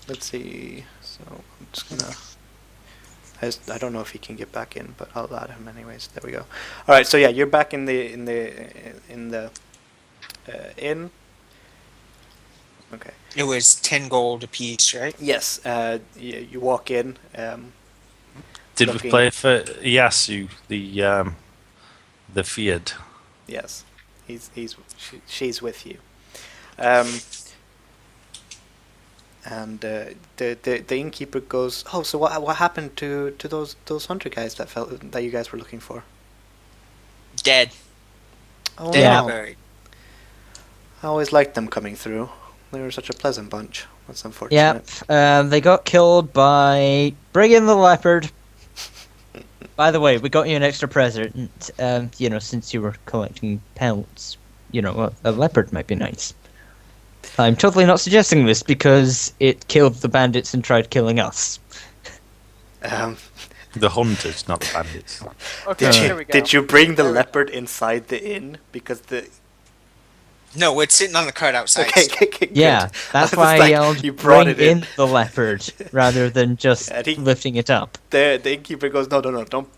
Let's see. So I'm just gonna. I don't know if he can get back in, but I'll add him anyways. There we go. All right. So yeah, you're back in the inn. Okay. It was 10 gold apiece, right? Yes. You walk in. Did looking, we play for Yasu, the feared? Yes. She's with you. And the innkeeper goes, "Oh, so what happened to those hunter guys that you guys were looking for?" Dead. Oh Dead no! and buried. I always liked them coming through. They were such a pleasant bunch. That's unfortunate. Yep. They got killed by Brigham the Leopard. By the way, we got you an extra present. Since you were collecting pelts, a leopard might be nice. I'm totally not suggesting this because it killed the bandits and tried killing us. The hunters, not the bandits. Okay, here we go. Did you bring the leopard inside the inn? Because No, it's sitting on the cart outside. Okay, yeah, that's why I yelled, you brought bring it in the leopard, rather than just lifting it up. The innkeeper goes, no, don't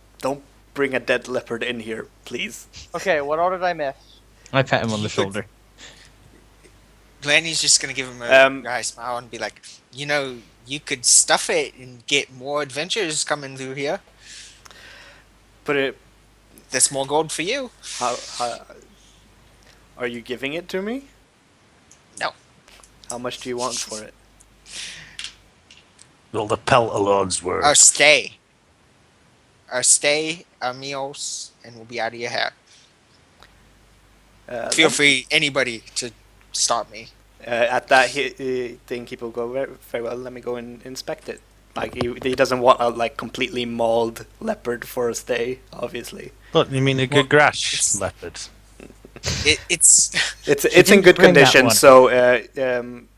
bring a dead leopard in here, please. Okay, what all did I miss? I pat him on the shoulder. Lanny's just gonna give him a dry smile and be like, you could stuff it and get more adventures coming through here. But that's more gold for you. How are you giving it to me? No. How much do you want for it? Well, the pelt alone's worth. Our stay, our meals, and we'll be out of your hair. Feel free, anybody, to stop me. At that, the innkeeper will go, very well, let me go and inspect it. Like, he doesn't want a completely mauled leopard for a stay, obviously. But you mean a good grass leopard? It's in good condition, so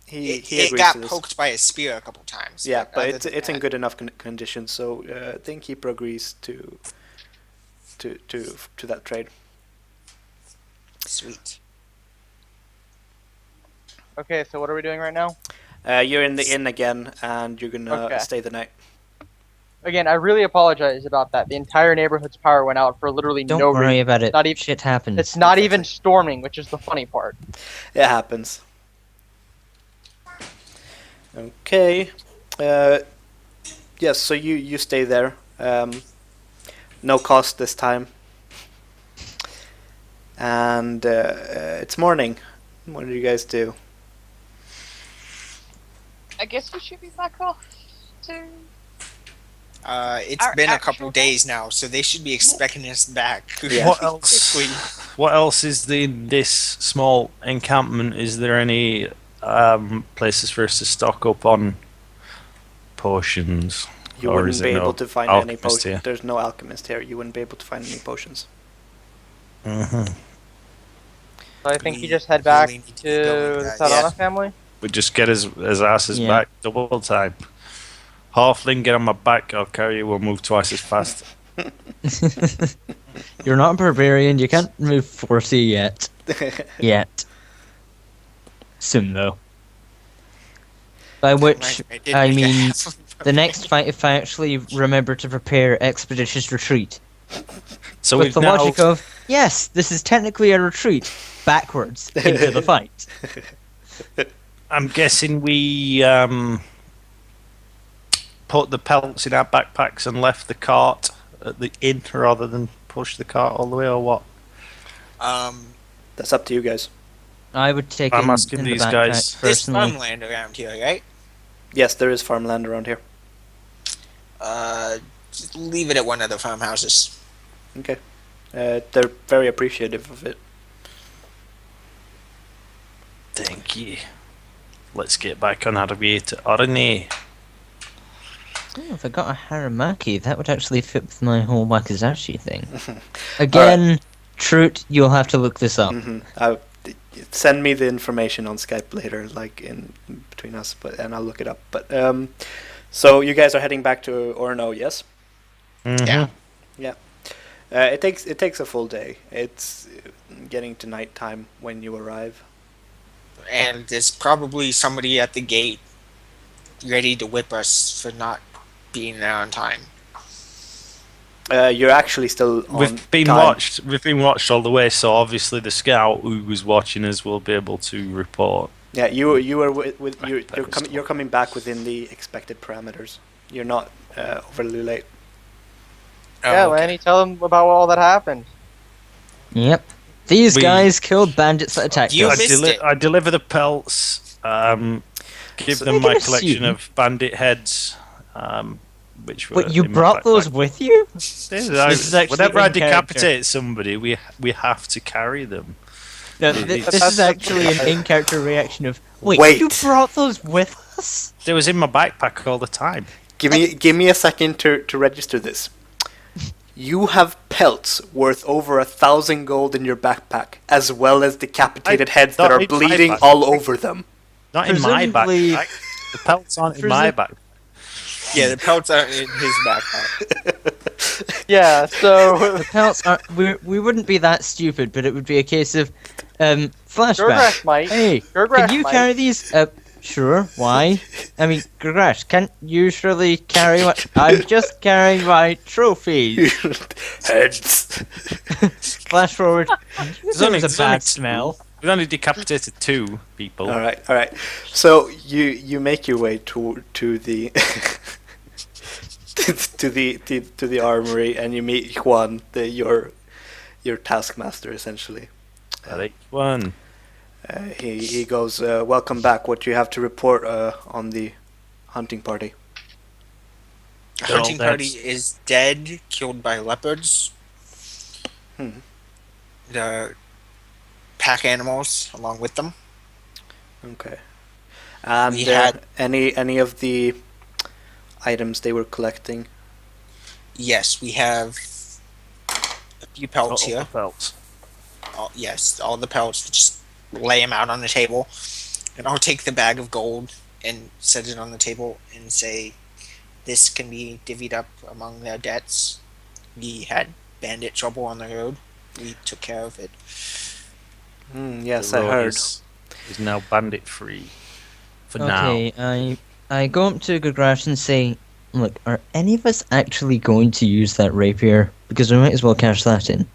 he agrees it got to this. poked by a spear a couple times. Yeah, but it's in good enough condition, so the innkeeper agrees to that trade. Sweet. Okay, so what are we doing right now? You're in the inn again, and you're gonna stay the night. Again, I really apologize about that. The entire neighborhood's power went out for literally no reason. Don't worry about it. Not even, shit happens. It's not even storming, which is the funny part. It happens. Okay. Yes, so you stay there. No cost this time. And it's morning. What do you guys do? I guess we should be back off to... It's been a couple days now, so they should be expecting us back. Yeah. What else? What else is in this small encampment? Is there any places for us to stock up on potions? You Or wouldn't is be it no able to find any alchemist potions. here? There's no alchemist here. You wouldn't be able to find any potions. Mm-hmm. So I think We you just head back really need to to get going, the guys. Sadana Yeah. family. We just get his asses Yeah. back double time. Halfling, get on my back. I'll carry you. We'll move twice as fast. You're not a barbarian. You can't move 40 yet. Yet. Soon, though. By which, I mean, the next fight, if I actually remember to prepare Expeditious Retreat. So With we've the now. logic of, yes, this is technically a retreat, backwards, into the fight. I'm guessing we put the pelts in our backpacks and left the cart at the inn rather than push the cart all the way, or what? That's up to you guys. I would take I'm it asking in these the backpack, guys. There's personally. farmland around here, right? Yes, there is farmland around here. Just leave it at one of the farmhouses. Okay. They're very appreciative of it. Thank you. Let's get back on our way to Orne. Oh, if I got a Haramaki, that would actually fit with my whole Wakizashi thing. Again, Trute, you'll have to look this up. Send me the information on Skype later, like in between us, and I'll look it up. But so you guys are heading back to Orno, yes? Mm-hmm. Yeah. It takes a full day. It's getting to nighttime when you arrive. And there's probably somebody at the gate ready to whip us for not being there on time. You're actually still on We've been time. watched. We've been watched all the way, so obviously the scout who was watching us will be able to report. Yeah, you are with Right, you're coming back within the expected parameters. You're not overly late. Yeah, Oh, okay. Lanny, tell them about all that happened. Yep. These We- guys killed bandits that attacked You us. missed it. I deliver the pelts. Give So- them Can I my get a collection suit? of bandit heads. Which were But you in my brought those backpack. with you? This is actually whenever I in character. decapitate somebody, we have to carry them. No, It- this it's- is actually an in-character reaction of, wait, Wait. you brought those with us? They was in my backpack all the time. Give me a second to register this. You have pelts worth over 1,000 gold in your backpack, as well as decapitated heads that not are in my bleeding backpack. all over them. Not in my Presumably- backpack. The pelts aren't in my backpack. Yeah, the pelts are in his backpack. Yeah, so The pelts are. We wouldn't be that stupid, but it would be a case of, flashback. Gurgrash might. Hey, Gurgrash can you might. carry these? Sure. Why? I mean, Gurgrash, can't you surely carry what? I'm just carrying my trophies. Heads. Flash forward. There only- was a there's only bad smell. We've only decapitated 2 people. All right. So you make your way to the to the armory, and you meet Juan, your taskmaster, essentially. Alright, 1. He goes, welcome back. What do you have to report on the hunting party? The They're all hunting dead. party is dead, killed by leopards. Hmm. The pack animals along with them. Okay. And We had- any of the items they were collecting? Yes, we have a few pelts here. Pelts. Yes, all the pelts. Just lay them out on the table, and I'll take the bag of gold and set it on the table and say, "This can be divvied up among their debts. We had bandit trouble on the road. We took care of it." Yes, The I road heard. Is now bandit free. For now. Okay, I go up to Gurgrash and say, look, are any of us actually going to use that rapier? Because we might as well cash that in.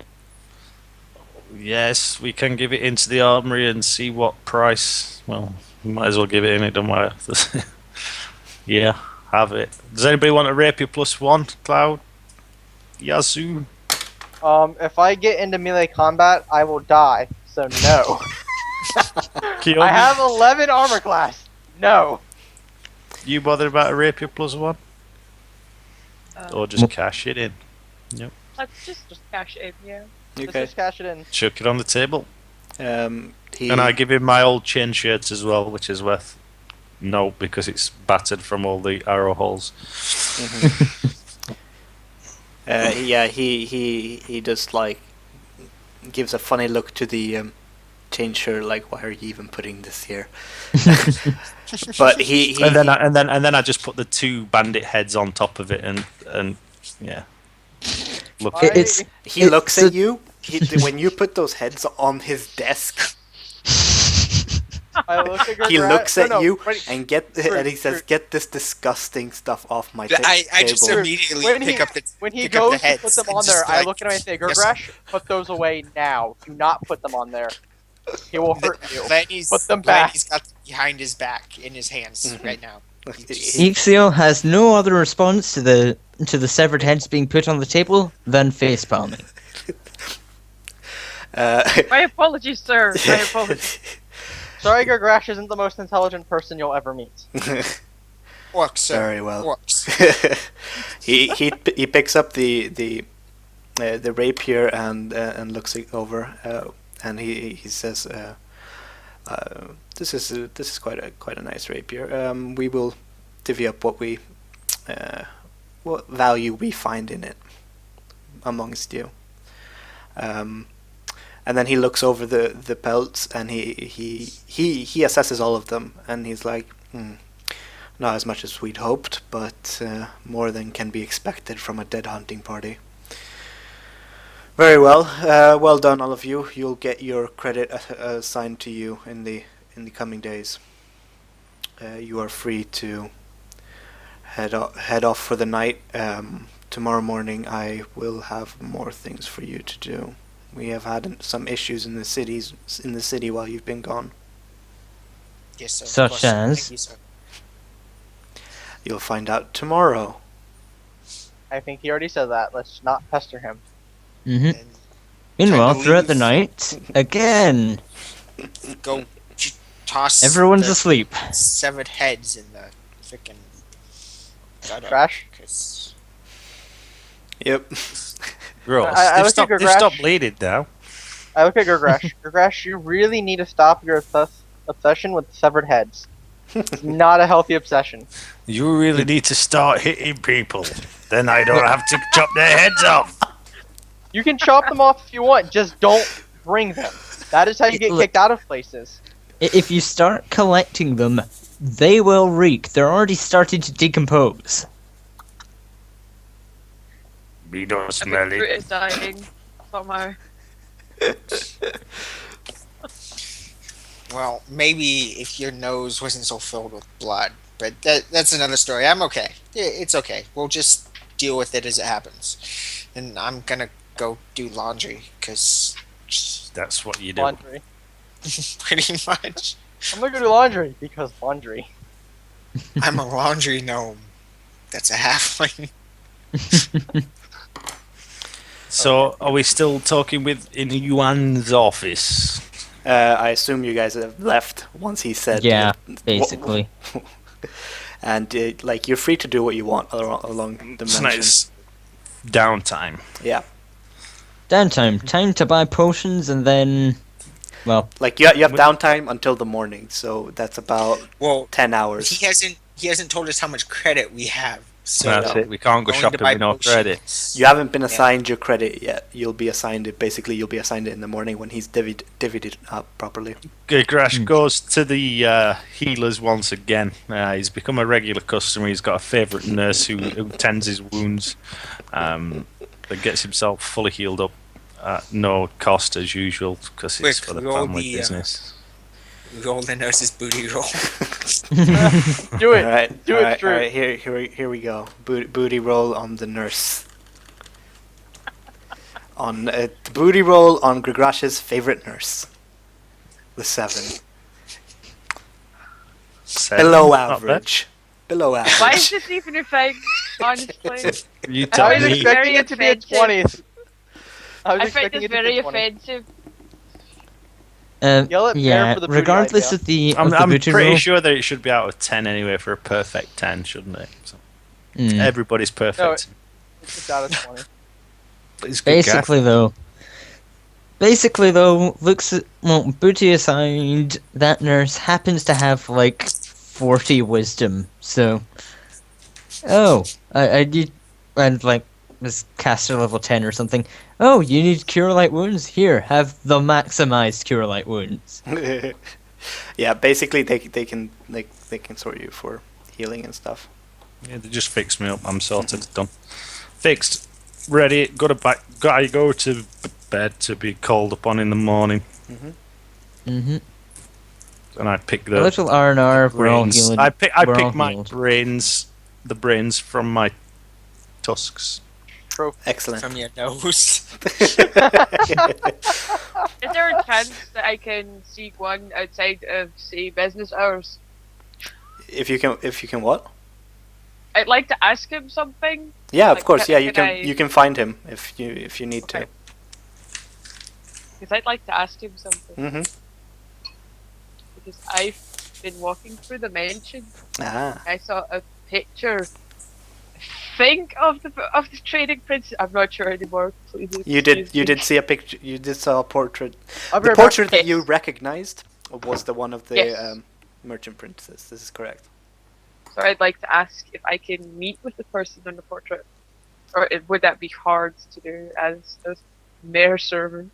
Yes, we can give it into the armory and see what price. Well, we might as well give it in. It don't matter. Yeah, have it. Does anybody want a rapier +1? Cloud, Yazoo. If I get into melee combat, I will die. So no. Keon, I have 11 armor class. No. you bothered about a rapier +1, or just cash it in? Let's just cash it in, yeah. Let's Okay. just cash it in. Chuck it on the table, He and I give him my old chain shirts as well, which is worth no because it's battered from all the arrow holes. yeah, he just like gives a funny look to the chain shirt, like, why are you even putting this here? But he And then I just put the 2 bandit heads on top of it, and yeah. Look, I- It's he looks it's at you. When you put those heads on his desk, I look at he Gurgrash- looks at no, you wait. and and he says, "Get this disgusting stuff off my I just table." immediately When pick he- up the When he pick up the goes to heads put them and on there, just I like, look at him and say, yes. Gurgrash, put those away now. Do not put them on there. He will hurt you. Lanny's, Put them back. Lanny's got them behind his back in his hands right now. Ixio has no other response to the severed heads being put on the table than face palming. My apologies, sir. My apologies. Sorry, Gurgrash isn't the most intelligent person you'll ever meet. Orcs, sir. Very well. Orcs. he picks up the rapier and looks it over, and he says, "This is quite a nice rapier. We will divvy up what value we find in it amongst you." And then he looks over the pelts, and he assesses all of them, and he's like, not as much as we'd hoped, but more than can be expected from a dead hunting party. Very well. Well done, all of you. You'll get your credit assigned to you in in the coming days. You are free to head off for the night. Tomorrow morning, I will have more things for you to do. We have had some issues in the city while you've been gone. Yes, sir. of Such course. as? Thank you, sir. You'll find out tomorrow. I think he already said that. Let's not pester him. Hmm. And Meanwhile, Time to throughout the leave. night, again, go toss everyone's the asleep. severed heads in the freaking gutter. Trash. 'Cause Yep. Gross. I They've look at they've Grash. stopped bleeding now. I look at Gergresh. Gergresh, you really need to stop your obsession with severed heads. It's not a healthy obsession. You really need to start hitting people. Then I don't have to chop their heads off. You can chop them off if you want, just don't bring them. That is how you get Look- kicked out of places. If you start collecting them, they will reek. They're already starting to decompose. We don't I smell think Groot it. is dying somehow. well, maybe if your nose wasn't so filled with blood, but that's another story. I'm okay. It's okay. We'll just deal with it as it happens. And I'm gonna go do laundry because That's what you do. Laundry. pretty much I'm gonna go do laundry because laundry. I'm a laundry gnome. That's a halfling. So, are we still talking in Yuan's office? I assume you guys have left once he said. Yeah, basically. And like you're free to do what you want along the It's mansion. nice downtime. Yeah, Downtime. Time to buy potions and then... Well, like you have downtime until the morning, so that's about Well, 10 hours. he hasn't told us how much credit we have. So That's it. We can't go going to shopping buy with no potions- credit. You haven't been assigned your credit yet. You'll be assigned it. Basically, you'll be assigned it in the morning when he's divvied it up properly. Grash goes to the healers once again. He's become a regular customer. He's got a favourite nurse who tends his wounds, but gets himself fully healed up at no cost as usual because it's Quick, for the roll family the, business. roll the nurse's booty roll. Do it. All right, Do all it, right, Drew. all right. Here we go. Booty roll on the nurse. On booty roll on Grigrash's favorite nurse. The 7. Below Not bad. average. Below average. Why is this even a thing? Honestly, You I tell was Very me. expecting it to be a offensive. 20s. I was I find expecting this it to be very a 20. offensive. Yell at Bear yeah, for the booty regardless idea. of the, I'm, of the I'm booty pretty roll... sure that it should be out of 10 anyway for a perfect 10, shouldn't it? So Mm. everybody's perfect. It's just out of 20. But it's good gaff. Basically though, looks at, well, booty aside, that nurse happens to have like 40 wisdom, so... Oh, I need... And like, this caster level 10 or something. Oh, you need cure light wounds? Here, have the maximized cure light wounds. Yeah, basically they can sort you for healing and stuff. Yeah, they just fixed me up. I'm sorted. Done. Fixed. Ready. Gotta go to bed to be called upon in the morning. Mm-hmm. And I pick A the little R&R, we're all brains. healed. I pick we're all my healed. brains, the brains from my tusks. Excellent. From your nose. Is there a chance that I can see one outside of, say, business hours? If you can what? I'd like to ask him something. Yeah, of Like, course. Yeah, can I- you can find him if you need Okay. to. Because I'd like to ask him something. Mm-hmm. Because I've been walking through the mansion. Ah. I saw a picture. I think of the trading prince. I'm not sure anymore. Please You excuse me. did see a picture. You did saw a portrait. I'll be The right back. portrait that you Yes. recognized was the one of the Yes. merchant princess. This is correct. So I'd like to ask if I can meet with the person on the portrait, or would that be hard to do as a mayor servant?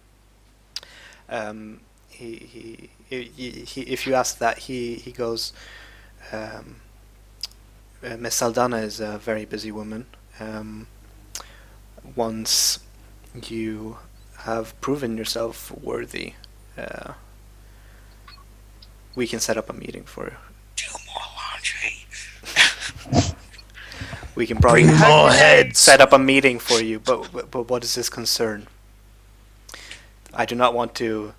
He if you ask that, he goes. Miss Saldana is a very busy woman. Once you have proven yourself worthy, we can set up a meeting for you. Do more laundry. We can probably Bring How more can I- heads. set up a meeting for you, but what is this concern? I do not want to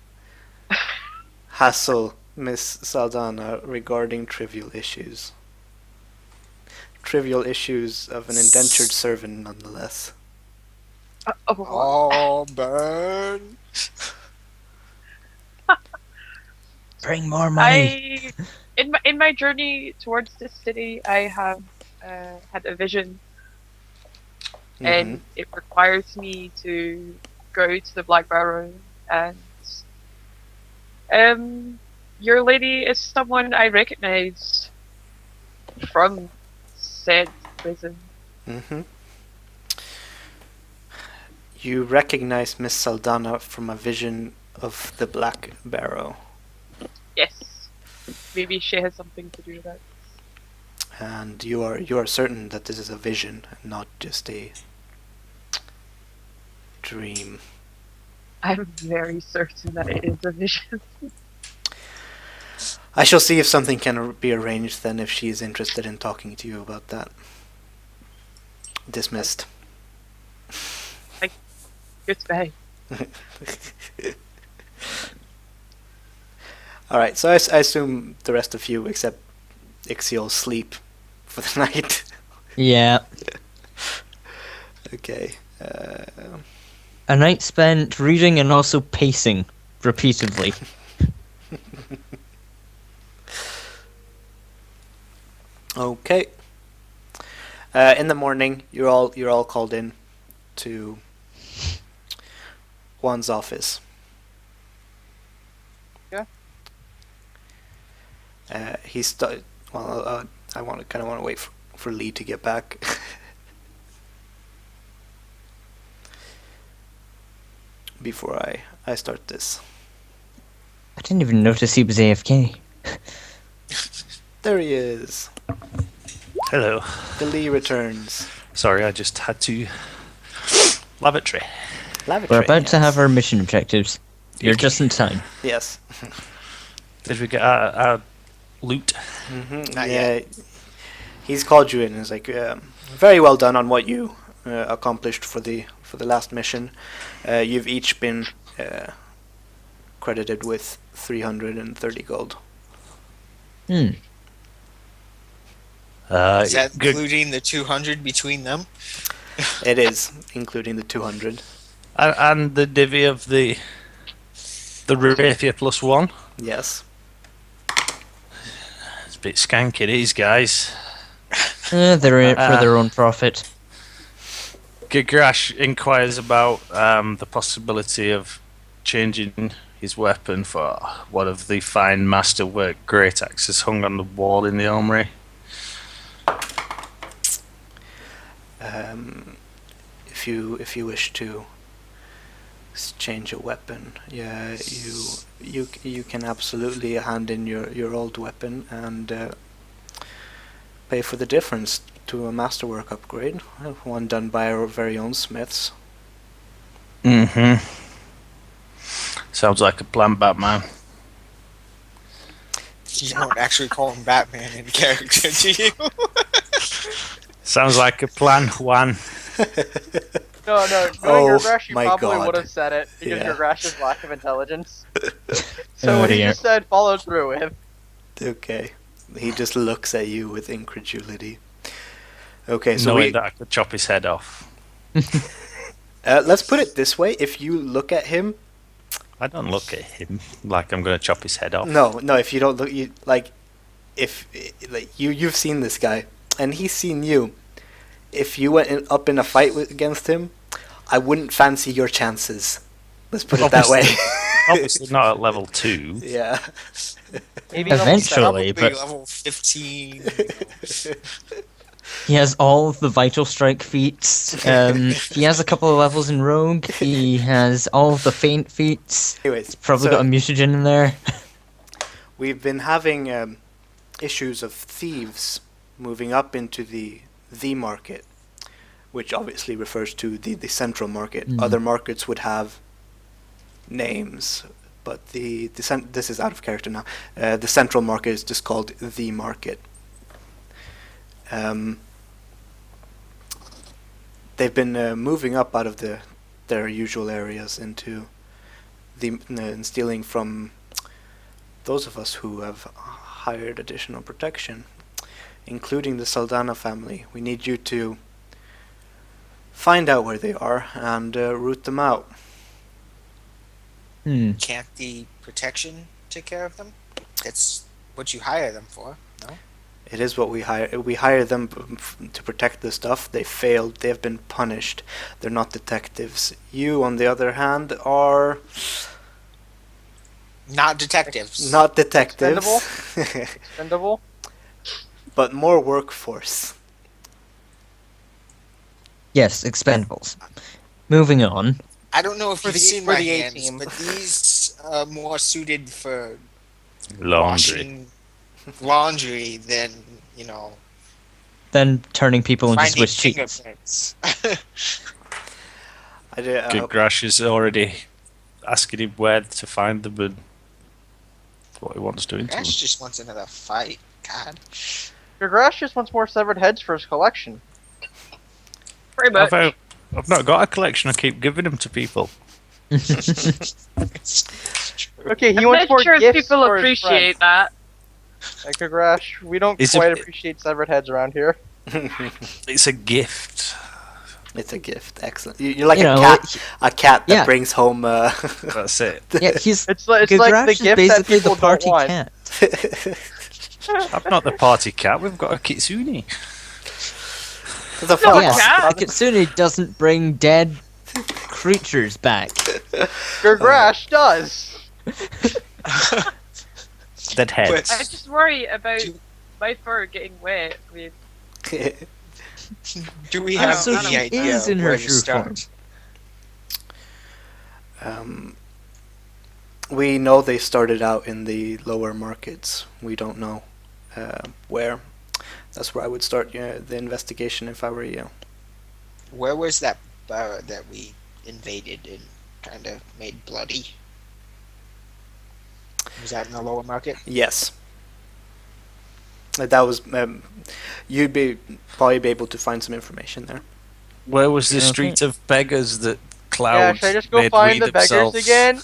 hassle Miss Saldana regarding trivial issues. Trivial issues of an indentured servant, nonetheless. Oh, Oh, burn. Bring more money. in my journey towards this city, I have had a vision, and it requires me to go to the Black Barrow, and your lady is someone I recognize from said prison. Mm-hmm. You recognize Miss Saldana from a vision of the Black Barrow, Yes, maybe she has something to do with that. and you are certain that this is a vision, and not just a dream. I'm very certain that it is a vision. I shall see if something can be arranged then, if she is interested in talking to you about that. Dismissed. Goodbye. Alright, so I assume the rest of you, except Ixiol, sleep for the night. Yeah. Okay. A night spent reading and also pacing repeatedly. Okay. In the morning, you're all called in to Juan's office. Yeah. Well, I want to wait for Lee to get back. Before I start this. I didn't even notice he was AFK. There he is. Hello. The Lee returns. Sorry, I just had to. Lavatory. Lavatory. We're about to yes. have our mission objectives. You're Okay. just in time. Yes. Did we get our loot? Not Yeah. He's called you in and is like, very well done on what you accomplished for the last mission. You've each been credited with 330 gold. Hmm. Is that Good. including the 200 between them? It is, including the 200. And the divvy of the rapier +1. Yes. It's a bit skanky, these guys. They're in it for their own profit. Gigrash inquires about the possibility of changing his weapon for one of the fine masterwork great axes hung on the wall in the armory. If you wish to change a weapon, yeah, you can absolutely hand in your old weapon and pay for the difference to a masterwork upgrade, one done by our very own smiths. Mm-hmm. Sounds like a plan, Batman. You don't actually call him Batman in character, do you? Sounds like a plan, Juan. No, knowing Oh, Gergrash, you my probably God. would have said it because Yeah. Gergrash's lack of intelligence. So Oh what he dear. just said followed through with. Okay. He just looks at you with incredulity. Okay, so Knowing that I could chop his head off. let's put it this way: if you look at him, I don't look at him like I'm going to chop his head off. no, if you don't look, you like, if like you've seen this guy and he's seen you. If you went up in a fight against him, I wouldn't fancy your chances. Let's put it that way. Obviously not at level 2. Yeah. Maybe Eventually, Probably but level 15. he has all of the vital strike feats. He has a couple of levels in rogue. He has all of the feint feats. Anyways, Probably so got a mutagen in there. we've been having issues of thieves moving up into the market, which obviously refers to the central market. Mm. Other markets would have names, but this is out of character now. The central market is just called the market. They've been moving up out of their usual areas into and stealing from those of us who have hired additional protection, including the Saldana family. We need you to find out where they are and root them out. Can't the protection take care of them? That's what you hire them for, no? It is what we hire. We hire them to protect the stuff. They failed. They have been punished. They're not detectives. You, on the other hand, are Not detectives. not detectives, Expendable? but more workforce. Yes, expendables. Moving on. I don't know if For you've the- seen for my the A hands, team. but these are more suited for Laundry. washing laundry than, Then turning people into finding Swiss cheese. fingerprints. I did. Good Grash is already asking him where to find them and what he wants doing to them. Ash just wants another fight. God. Grash just wants more severed heads for his collection. Pretty much. I've not got a collection. I keep giving them to people. Okay, he I'm wants not more sure if gifts people for his appreciate friends. that. Like Grash, we don't Is quite it- appreciate severed heads around here. It's a gift. It's a gift. Excellent. You're like You a know, cat. A cat that yeah. brings home. That's it. Yeah, he's It's like Grash the is gift that basically people the party don't want. cat. I'm not the party cat. We've got a kitsune. It's a No, fun Yes, one. cat. the kitsune doesn't bring dead creatures back. Grash does. Dead heads. I just worry about Do- my fur getting wet. Do we Oh, have so any she idea is in where her to true start? We know they started out in the lower markets. We don't know where. That's where I would start the investigation if I were you. Where was that bar that we invaded and kind of made bloody? Was that in the lower market? Yes. That was. You'd probably be able to find some information there. Where was the Okay. street of beggars that Yeah, Cloud should I just go made find we the beggars themselves? again?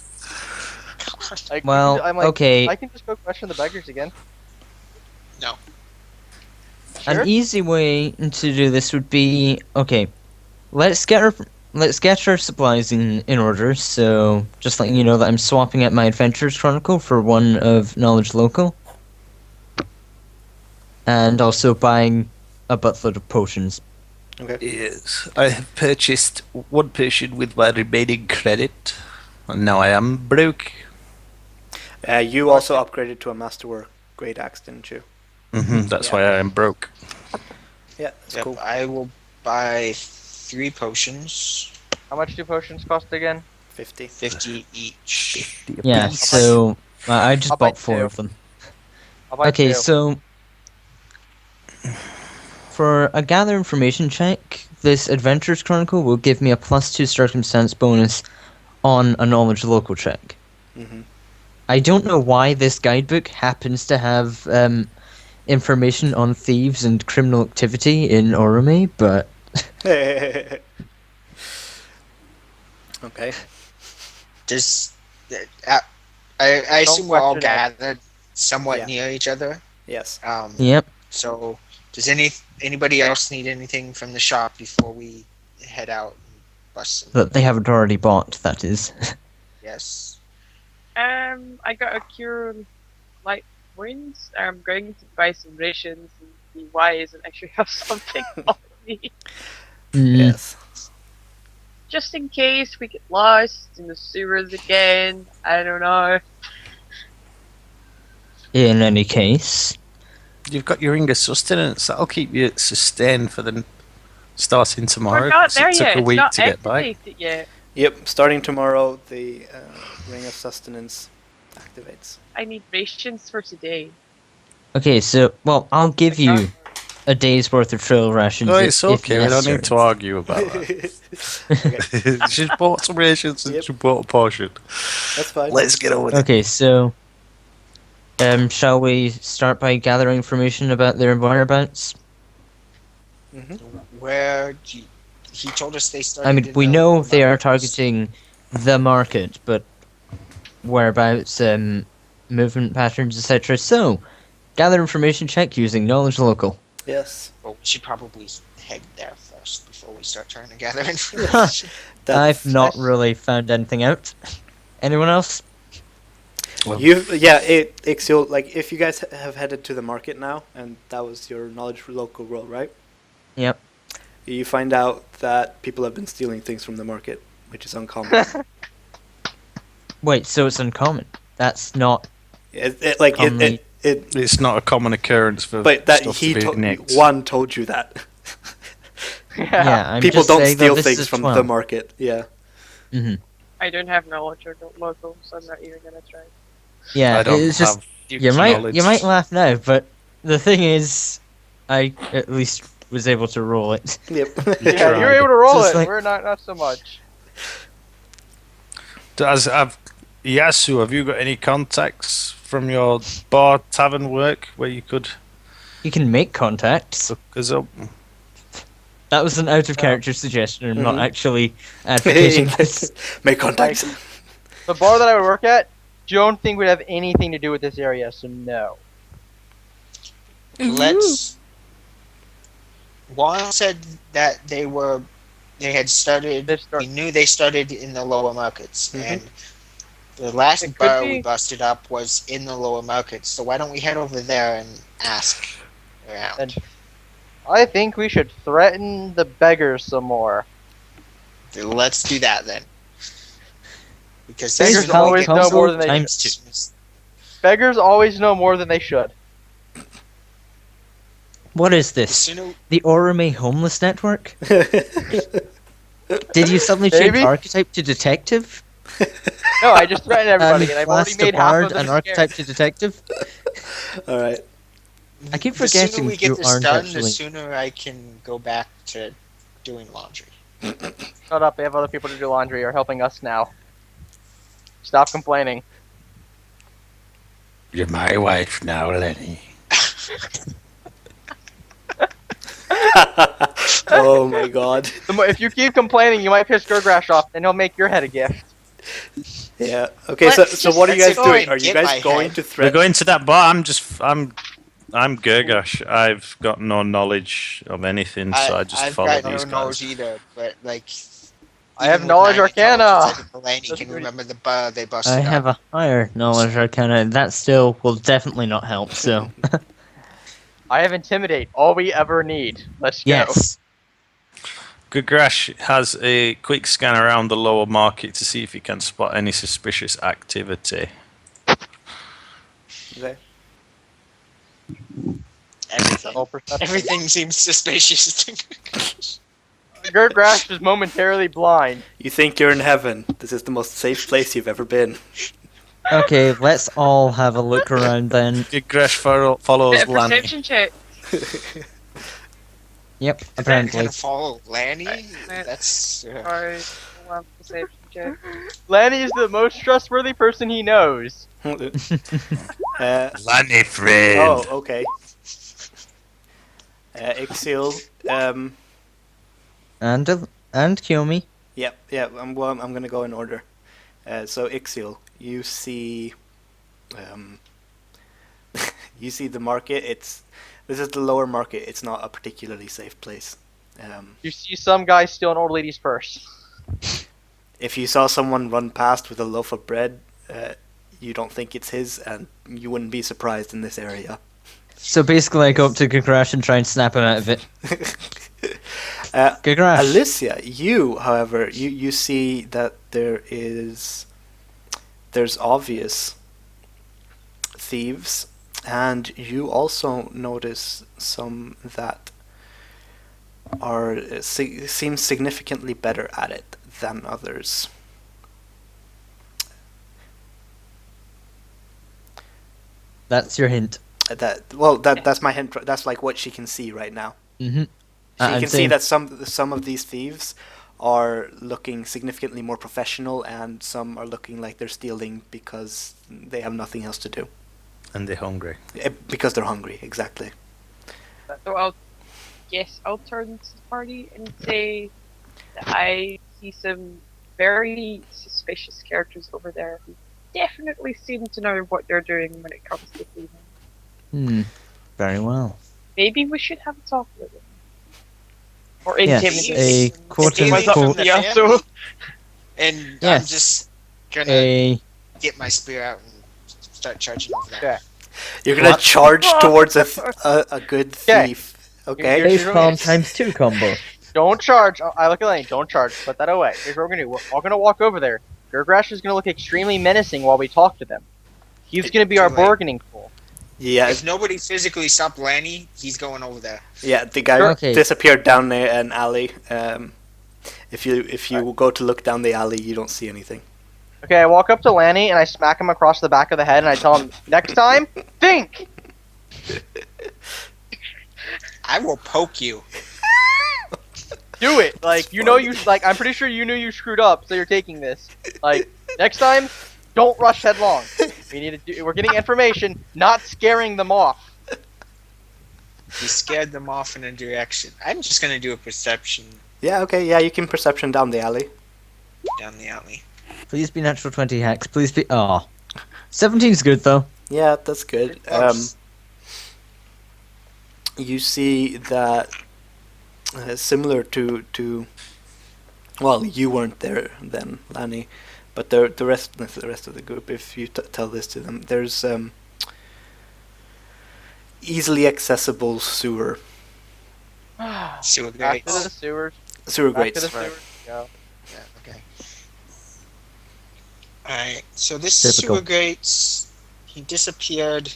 Like, Well, I'm like, okay. I can just go question the beggars again. No. Sure. An easy way to do this would be okay. Let's get our supplies in order. So just letting you know that I'm swapping out my Adventures Chronicle for one of Knowledge Local, and also buying a buttload of potions. Okay. Yes, I have purchased one potion with my remaining credit, and now I am broke. You also upgraded to a masterwork great axe, didn't you? That's Yeah. why I am broke. Yeah, that's Yep, cool. I will buy 3 potions, How much do potions cost again? 50. 50 each. Yeah. Piece. So I just I'll buy bought 4 2. of them. I'll buy Okay, 2. so for a gather information check, this Adventures Chronicle will give me a +2 circumstance bonus on a Knowledge Local check. Hmm. I don't know why this guidebook happens to have information on thieves and criminal activity in Orome, but Okay. Does I assume we're all question it. gathered somewhat Yeah. near each other. Yes. yep. So does anybody else need anything from the shop before we head out and bust some? That they haven't already bought, that is. Yes. I got a cure light wounds. I'm going to buy some rations and be wise and actually have something on me. Yes. Just in case we get lost in the sewers again. I don't know. In any case. You've got your Inga sustenance. That'll keep you sustained for the starting tomorrow. We're not 'cause there it took yet. a It's week not to get back. activated yet. Yep. Starting tomorrow, the Ring of Sustenance activates. I need rations for today. Okay, so, well, I'll give you a day's worth of trail rations. No, it's if okay. We don't need necessary. to argue about that. She's bought some rations and Yep. she bought a portion. That's fine. Let's get on with it. Okay, so shall we start by gathering information about their whereabouts? Where do you, he told us they started. I mean, in we the know they are mountains. targeting the market, but whereabouts, movement patterns, etc. So, gather information check using knowledge local. Yes. Well, we should probably head there first before we start trying to gather information. I've not that's- really found anything out. Anyone else? Ixiol, like if you guys have headed to the market now, and that was your knowledge local roll, right? Yep. You find out that people have been stealing things from the market, which is uncommon. Wait, so it's uncommon. That's not commonly. It's not a common occurrence for But that stuff he to be nicked. one told you that Yeah, I'm people just don't saying that steal this things is from 12. the market. Yeah. Hmm. I don't have knowledge of local, so I'm not even gonna try. Yeah, I don't it's just have you knowledge. might laugh now, but the thing is, I at least was able to roll it. Yep. You Yeah, tried. you're able to roll Just it. like- We're not so much. Yasu, have you got any contacts from your bar tavern work where you could You can make contacts. look us up? That was an out of character suggestion. I'm not Mhm. actually advocating this. Make contacts. The bar that I would work at, don't think would have anything to do with this area, so no. Let's. Juan said that they had started. We knew they started in the lower markets, Mhm. and the last It could bar be. we busted up was in the lower markets. So why don't we head over there and ask around? And- I think we should threaten the beggars some more. Let's do that then. Because Beggars this is always all know more than they times should. Beggars always know more than they should. What is The this? sooner The Orome Homeless Network? Did you suddenly change Maybe. archetype to detective? No, I just threatened everybody, and I've already Blast a made half bard of them and scared. archetype to detective? All right. I keep the forgetting sooner we you get this aren't done, the actually- sooner I can go back to doing laundry. Shut up, they have other people to do laundry or helping us now. Stop complaining. You're my wife now, Lenny. Oh my god. If you keep complaining, you might piss Gurgrash off, and he'll make your head a gift. Yeah. Okay. So Let's what are you guys just go doing? and Are you get guys my going head. to We're threaten? going to that bar. I'm Gergash. I've got no knowledge of anything, so I just I've follow got these no guys. knowledge either, but like. I have even with knowledge 9 arcana. intelligence, I think Delaney That's can pretty- remember the bar they busted I up. have a higher knowledge arcana. That still will definitely not help, so. I have intimidate. All we ever need. Let's go. Yes. Gergash has a quick scan around the lower market to see if he can spot any suspicious activity. Okay. Everything. Roll perception. Everything seems suspicious. Gurgrash is momentarily blind. You think you're in heaven. This is the most safe place you've ever been. Okay, let's all have a look around then. Gergash follows Bit of Lanny. perception check. Yep, Can apparently. I follow Lanny? Right. That's. Or one perception check. Lanny is the most trustworthy person he knows. Lanny friend. Oh, okay. Ixiol, And Kiyomi. yep, I'm gonna go in order. So Ixiol, you see, you see the market. This is the lower market. It's not a particularly safe place. You see some guy steal an old lady's purse. If you saw someone run past with a loaf of bread, you don't think it's his, and you wouldn't be surprised in this area. So basically, I go up to Gagrash and try and snap him out of it. Gagrash. Alicia, you, however, you see that there's obvious thieves, and you also notice some that are seem significantly better at it than others. That's your hint. That's my hint. That's like what she can see right now. Mm-hmm. She can see that some of these thieves are looking significantly more professional, and some are looking like they're stealing because they have nothing else to do. And they're hungry. Because they're hungry, exactly. So I'll turn to the party and say that I see some very suspicious characters over there who definitely seem to know what they're doing when it comes to thieving. Very well. Maybe we should have a talk with them. Or Yes, intimidate a them. quote Maybe unquote. from the Yeah, family. so- And Yes. I'm just gonna A get my spear out and start charging over that. Okay. You're gonna What? charge towards a good Okay. thief. Okay. You're- face palm times 2 combo. Don't charge. I look at Lane. Don't charge. Put that away. Here's what we're gonna do. We're all gonna walk over there. Gurgrash is gonna look extremely menacing while we talk to them. He's gonna be our Too late. bargaining tool. Yeah. If nobody physically stopped Lanny, he's going over there. Yeah. The guy Okay. disappeared down an alley. If you go to look down the alley, you don't see anything. Okay, I walk up to Lanny and I smack him across the back of the head and I tell him, next time, think! I will poke you. Do it! Like, I'm pretty sure you knew you screwed up, so you're taking this. Like, next time, don't rush headlong. We're getting information, not scaring them off. You scared them off in a direction. I'm just gonna do a perception Yeah. Okay. Yeah. You can perception down the alley. down the alley. Please be natural 20 hacks. Please be. Oh. 17's good though. Yeah, that's good. Close. You see that similar to well, you weren't there then, Lanny, but the rest of the group. If you tell this to them, there's easily accessible sewer Sewer Back to the grates. sewers. sewer Back to grates. the sewers. Go. Yeah, okay. Alright, so this Typical. sewer grates, he disappeared.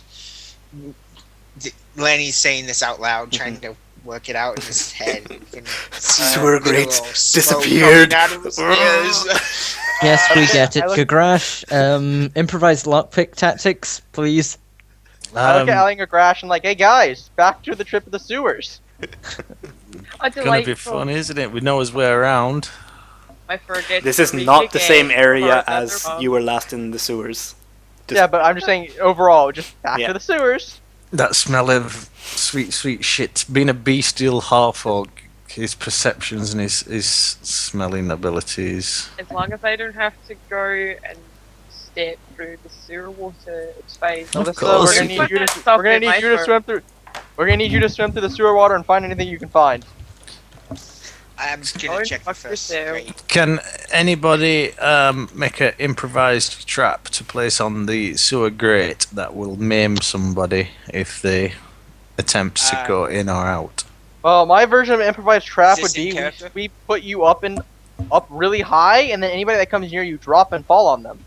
Lanny's saying this out loud, trying to work it out in his head. You can see Sewer literal grates smoke disappeared. coming out of his ears. Yes, we get it. I look- Gagrash, improvised lockpick tactics, please. I look at Allie and Gurgrash and like, hey guys, back to the trip of the sewers. A It's gonna be delightful- fun, isn't it? We know his way around. I forget This to is read not the again same for area another as month. you were last in the sewers. Just- Yeah, but I'm just saying, overall, just back Yeah. to the sewers. That smell of sweet, sweet shit. Being a bestial half-orc, his perceptions and his smelling abilities. As long as I don't have to go and step through the sewer water, it's fine. Of Alyssa, course. we're gonna need you to, Stop we're gonna it, need my you to turn. swim through. We're gonna need you to swim through the sewer water and find anything you can find. I'm Go gonna and check the fuck first yourself. grate. Can anybody make an improvised trap to place on the sewer grate that will maim somebody if they attempt to go in or out? Well, my version of an improvised trap Is would this in be character? we put you up really high, and then anybody that comes near you drop and fall on them.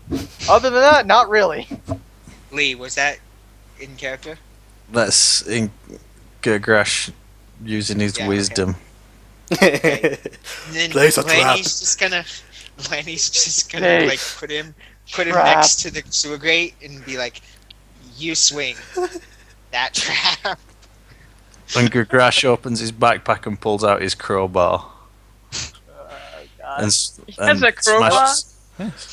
Other than that, not really. Lee, was that in character? That's in Gergrash using his Yeah, okay. wisdom. And then Place a trap. Lanny's just gonna Hey, like put him trap. next to the sewer grate and be like, "You swing that trap." When Gergrash opens his backpack and pulls out his crowbar and, has a crowbar?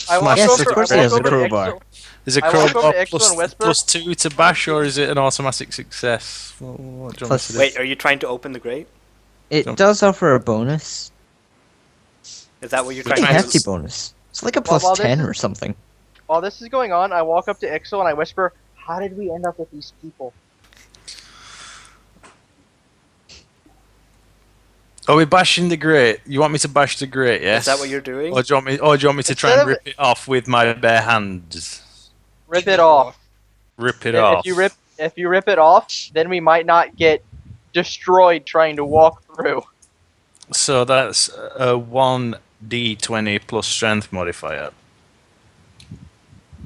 I walk Yes, over, of course I he walk has a over to crowbar. Ixo. Is a I walk crowbar over to Ixo and whisper- plus 2 to bash, or is it an automatic success? What do you want me Plus- to do? Wait, are you trying to open the grate? It Jump. does offer a bonus. Is that what you're Like trying a to hefty do? bonus. It's like a Well, plus while this 10 is- or something. While this is going on, I walk up to Ixo and I whisper, "How did we end up with these people?" Are we bashing the grate? You want me to bash the grate, yes? Is that what you're doing? Or do you want me to try Instead and of- rip it off with my bare hands? Rip it off. Rip it If off. if you rip it off, then we might not get destroyed trying to walk through. So that's a 1d20 plus strength modifier.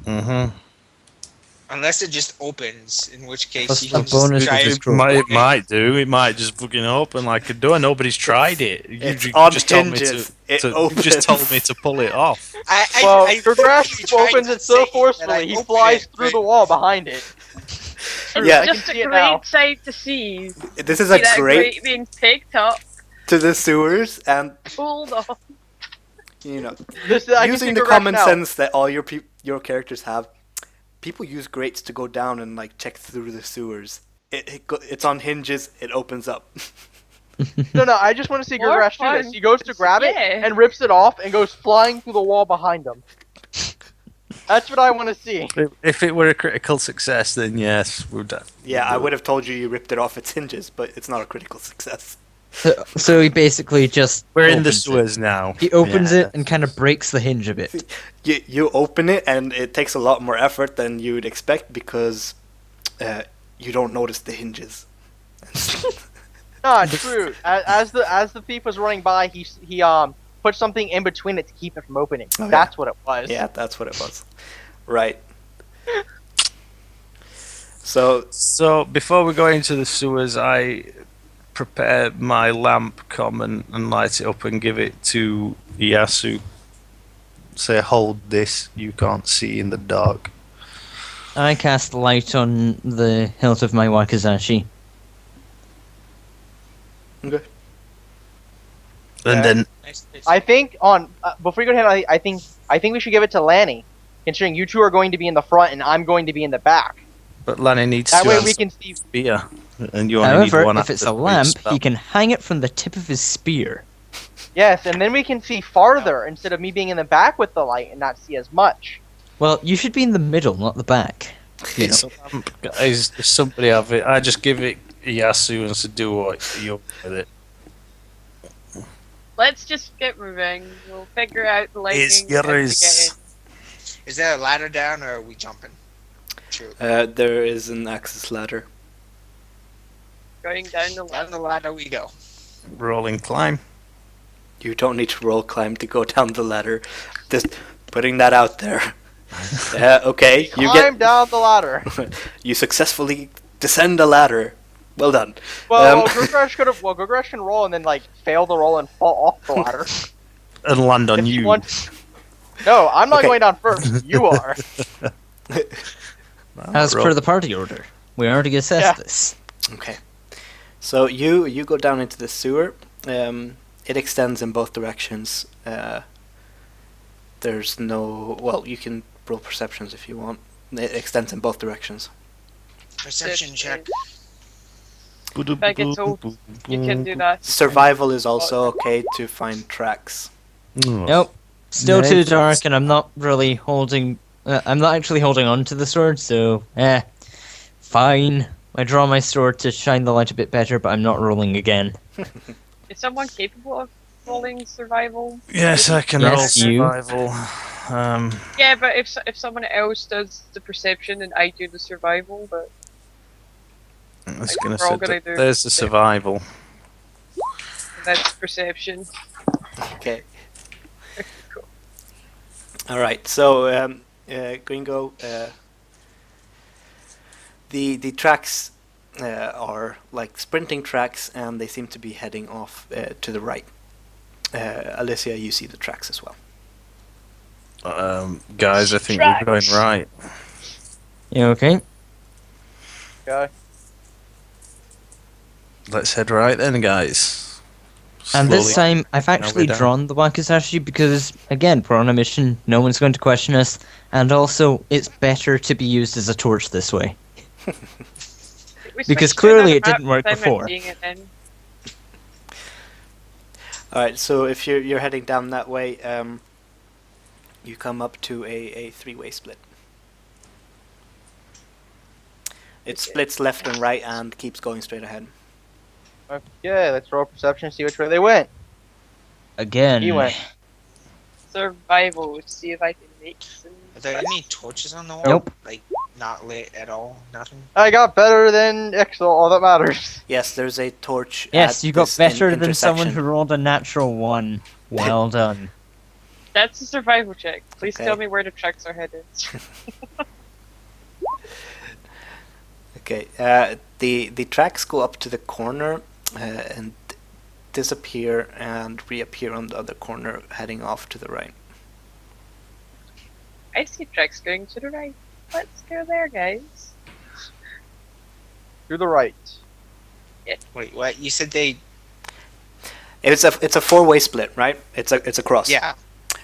Mm-hmm. Unless it just opens, in which case Plus you the can bonus just try is and just It Cool. might do. It might just fucking open like a door. Nobody's tried it. You It's ju- on just told me hinges. to. It You just told opens. me to pull it off. Well, I Gurgrash tried opens to it so say that I forcefully, he opened flies it, through but the wall behind it. true. Yeah. I can Just see a it now. great sight to see. This is See a that great grate being picked up, to the sewers, and pulled off. you know, I can using see the Gregor common now. sense that all your characters have, people use grates to go down and like check through the sewers. It's on hinges. It opens up. No, I just want to see More Gregor do this. fun. He goes to grab it Yeah. and rips it off and goes flying through the wall behind him. That's what I want to see. If it were a critical success, then yes, we'd. Yeah, I would have told you ripped it off its hinges, but it's not a critical success. So he basically just We're in the opens it. sewers now. He opens Yeah. it and kind of breaks the hinge a bit. You open it, and it takes a lot more effort than you would expect because you don't notice the hinges. No, true. As the thief was running by, he put something in between it to keep it from opening. Oh, yeah. That's what it was. Yeah, that's what it was. Right. So Before we go into the sewers, I prepare my lamp, common, and light it up and give it to Yasu. Say, hold this. You can't see in the dark. I cast light on the hilt of my wakizashi. okay. And Yeah. then I think before you go ahead, I think we should give it to Lanny, considering you two are going to be in the front and I'm going to be in the back. But Lanny needs That to way have we can see. spear, and you only need However, one if after it's a the lamp, spell. he can hang it from the tip of his spear. Yes, and then we can see farther instead of me being in the back with the light and not see as much. Well, you should be in the middle, not the back. It's a lamp, guys. If somebody have it, I just give it Yasu and say, do what you with it. Let's just get moving. We'll figure out the lighting. It's as we get yours. in. Is there a ladder down, or are we jumping? True. There is an access ladder. Going down the Down ladder. the ladder we go. Rolling climb. You don't need to roll climb to go down the ladder. Just putting that out there. Okay, you Climb down the ladder. you successfully descend a ladder. Well done. Well, Um, Gregor can roll and then like fail the roll and fall off the ladder. And land on If you. No, I'm not Okay. going down first. You are. As per the party order. We already assessed Yeah. this. Okay. So you go down into the sewer. It extends in both directions. There's no... Well, you can roll perceptions if you want. It extends in both directions. Perception check. Beg it all. You can do that. Survival is also okay to find tracks. Nope. Still No. too dark, and I'm not really holding. I'm not actually holding on to the sword, so fine. I draw my sword to shine the light a bit better, but I'm not rolling again. Is someone capable of rolling survival? Yes, I can Yes, roll you. survival. Yeah, but if someone else does the perception and I do the survival, but I was Like, gonna we're all say gonna that do- there's the survival. that's perception. Okay. Cool. All right. So, Gringo, the tracks are like sprinting tracks, and they seem to be heading off to the right. Alicia, you see the tracks as well. Guys, I think we're going right. You okay? Okay. Let's head right then, guys. And this Slowly. time, I've we're actually down. drawn the wakizashi because, again, we're on a mission. No one's going to question us, and also, it's better to be used as a torch this way. We Because switched to clearly another it didn't map work time I'm before. seeing it in. All right. So if you're heading down that way, you come up to a three-way split. It splits left and right and keeps going straight ahead. Okay, let's roll perception, see which way they went. Again. You went. Survival. See if I can make some. Are there any torches on the wall? Nope. Like, not lit at all? Nothing? I got better than Ixel, all that matters. Yes, there's a torch. Yes, at you got this better than someone intersection. who rolled a natural 1. Well done. That's a survival check. Please Okay. tell me where the tracks are headed. Okay, the tracks go up to the corner and disappear and reappear on the other corner, heading off to the right. I see tracks going to the right. Let's go there, guys. To the right. Wait, what? You said they? It's a four-way split, right? It's a cross. Yeah.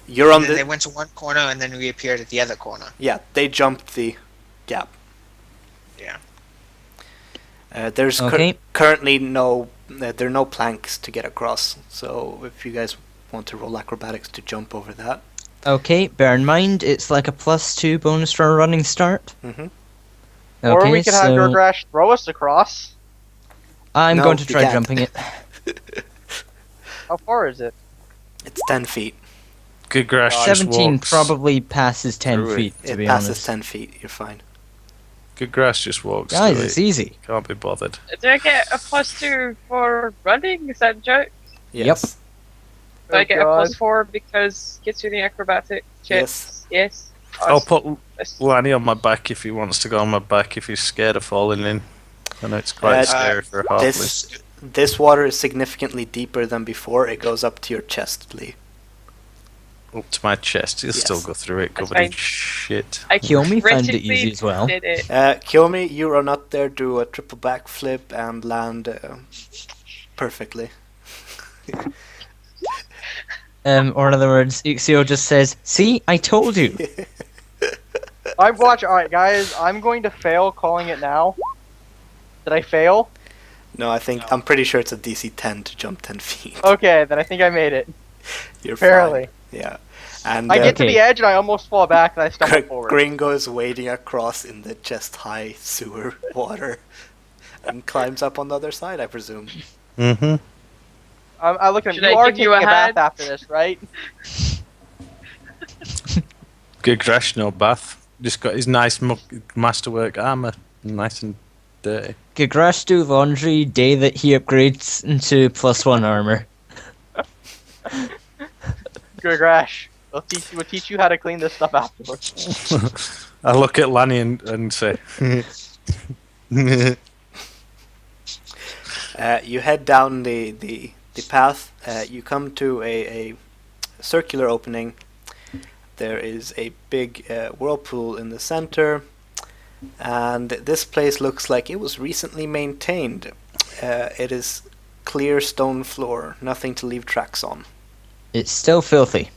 You're on And then the they went to one corner and then reappeared at the other corner. yeah. They jumped the gap. Yeah. There's Okay. currently no there are no planks to get across. So if you guys want to roll acrobatics to jump over that, Okay, bear in mind it's like a +2 bonus for a running start. mm-hmm. Or we could have Gurgrash throw us across. I'm No, going to you try can't. jumping it. How far is it? It's 10 feet. Good grass just 17 walks. probably passes 10 through it. feet, to It be passes honest. 10 feet. You're fine. Good grass just walks. Guys, through it's it. easy. Can't be bothered. Do I get a +2 for running? Is that a joke? Yes. Do I get a God. +4 because gets you the acrobatic checks? Yes. I'll put That's- Lanny on my back if he wants to go on my back if he's scared of falling in. I know it's quite scary for a halfling. This water is significantly deeper than before. It goes up to your chest, Lee. Up to my chest. He'll still Yes. go through it That's covered in fine. shit. I Kiyomi found it critically easy as well. Did it. Kiyomi, you run up there, do a triple backflip, and land perfectly. Or in other words, Ixio just says, "See, I told you." I'm watching. All right, guys. I'm going to fail calling it now. Did I fail? No, I'm pretty sure it's a DC 10 to jump 10 feet. Okay, then I think I made it. You're Barely. fine. Yeah. And I get to Okay. the edge and I almost fall back and I stumble forward. Gringo is wading across in the chest-high sewer water and climbs up on the other side, I presume. Mm-hmm. I look at him. Should You I are give taking you a a bath hand? after this, right? Good grass, no bath. Just got his nice masterwork armor, nice and dirty. Gagrash do laundry day that he upgrades into +1 armor. Gurgrash. We'll teach you how to clean this stuff afterwards. I look at Lanny and say, You head down the path. You come to a circular opening. There is a big whirlpool in the center, and this place looks like it was recently maintained. It is clear stone floor, nothing to leave tracks on. It's still filthy.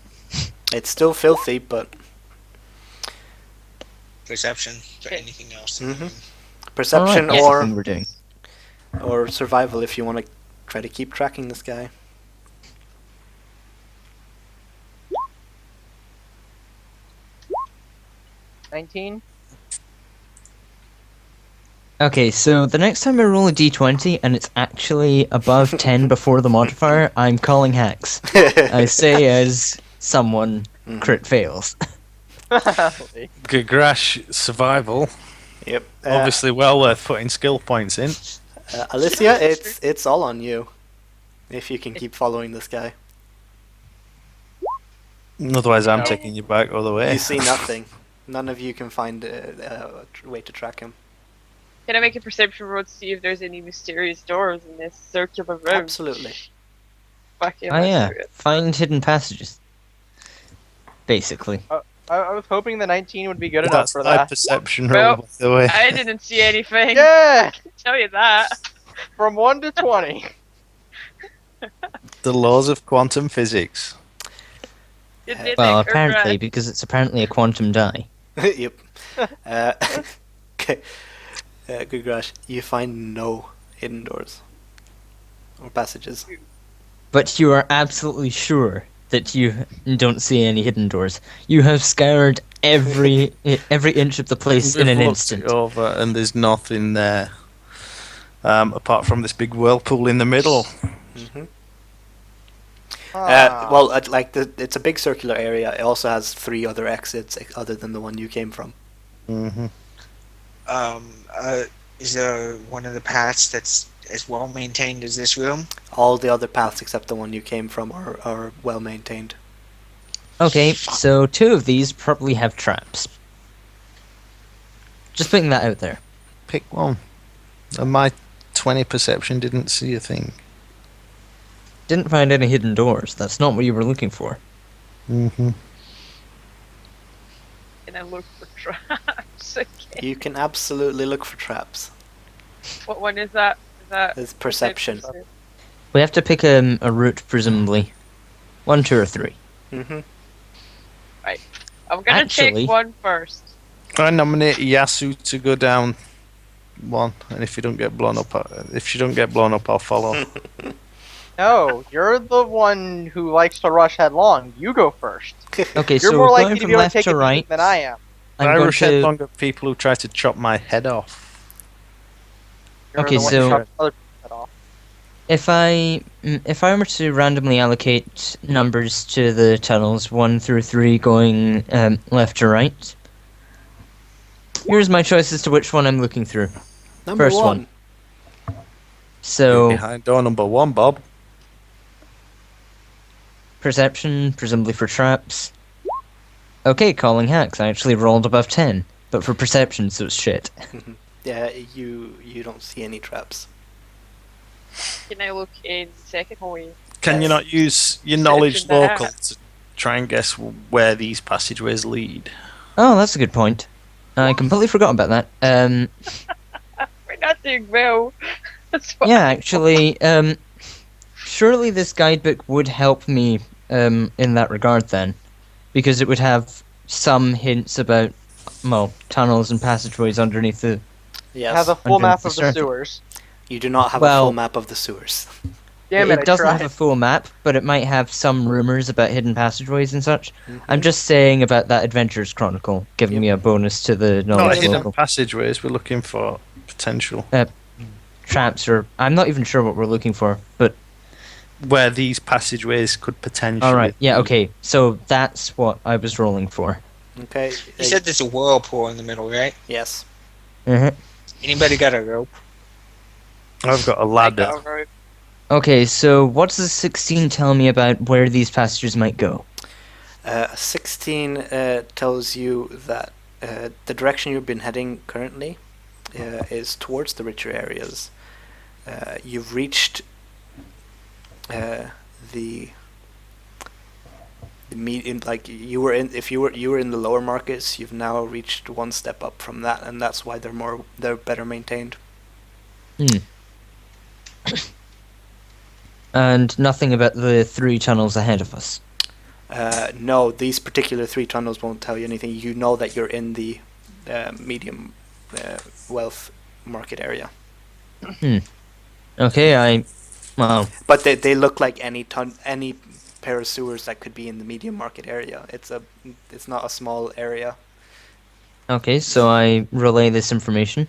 It's still filthy, but Perception for anything else. in the Mhm. room. perception Alright, or anything we're doing. or survival if you want to try to keep tracking this guy. $19. Okay, so the next time I roll a d20 and it's actually above 10 before the modifier, I'm calling hacks. I say as someone Mhm. crit fails. good grass survival. Yep. Obviously, well worth putting skill points in. Alicia, it's all on you. If you can keep following this guy, Otherwise, I'm No. taking you back all the way. you see nothing. None of you can find a way to track him. Can I make a perception roll to see if there's any mysterious doors in this circular room? Absolutely. Fuck yeah, Oh let's yeah, do it. find hidden passages. Basically. I was hoping the 19 would be good enough That's for my that. perception Well, roll, by the way. I didn't see anything. Yeah! I can tell you that. From 1 to 20. The laws of quantum physics. Didn't it, Well, Nick, or apparently, Brad? because it's apparently a quantum die. Yep. Okay. Good gosh, you find no hidden doors or passages. But you are absolutely sure that you don't see any hidden doors. You have scoured every inch of the place in an We've looked instant. it over, and there's nothing there. Apart from this big whirlpool in the middle. hmm Ah. well, it's a big circular area. It also has 3 other exits other than the one you came from. Mm-hmm. Is there one of the paths that's as well maintained as this room? All the other paths except the one you came from are well maintained. Okay, so 2 of these probably have traps. Just putting that out there. Pick one. And my 20 perception didn't see a thing. Didn't find any hidden doors. That's not what you were looking for. Mm-hmm. Can I look for traps? Okay. You can absolutely look for traps. What one is that? Is that It's perception. We have to pick a route, presumably. 1, 2, or 3. Mm-hmm. I'm gonna Actually- take one first. I nominate Yasu to go down one, and if you don't get blown up, I'll follow. No, you're the one who likes to rush headlong. You go first. Okay, You're so more we're likely going to from be able to left take to a beating right. than I am. I'm I going rush to. headlong at people who try to chop my head off. You're Okay, the one so- who chops other people's head off. If I were to randomly allocate numbers to the tunnels 1 through 3 going left to right, here's my choice as to which one I'm looking through. Number First one. one. So Behind door number 1, Bob. perception, presumably for traps. Okay, calling hacks. I actually rolled above 10, but for perception, so it's shit. Yeah, you don't see any traps. Can I look in second hallway? Can you Yes. not use your knowledge Perception there. local to try and guess where these passageways lead? Oh, that's a good point. I completely forgot about that. We're not doing well. That's why. Yeah, actually, surely this guidebook would help me in that regard then, because it would have some hints about, well, tunnels and passageways underneath the. Yes. Have a full Under map the of the surface. sewers. You do not have a Well- full map of the sewers. Damn it, I doesn't tried. have a full map, but it might have some rumors about hidden passageways and such. Mhm. I'm just saying about that Adventures Chronicle, giving Yep. me a bonus to the Not knowledge hidden local. passageways, we're looking for potential. Traps, or I'm not even sure what we're looking for, but Where these passageways could potentially. alright, yeah, lead. okay, so that's what I was rolling for. Okay. You said there's a whirlpool in the middle, right? yes. Mhm. Anybody got a rope? I've got a I ladder. got a rope. Okay, so what does the 16 tell me about where these passages might go? 16 tells you that the direction you've been heading currently is towards the richer areas. You've reached the medium, like you were in. If you were in the lower markets, you've now reached one step up from that, and that's why they're better maintained. And nothing about the 3 tunnels ahead of us. No, these particular 3 tunnels won't tell you anything. You know that you're in the medium wealth market area. Okay, well, But they look like any pair of sewers that could be in the medium market area. It's not a small area. okay, so I relay this information.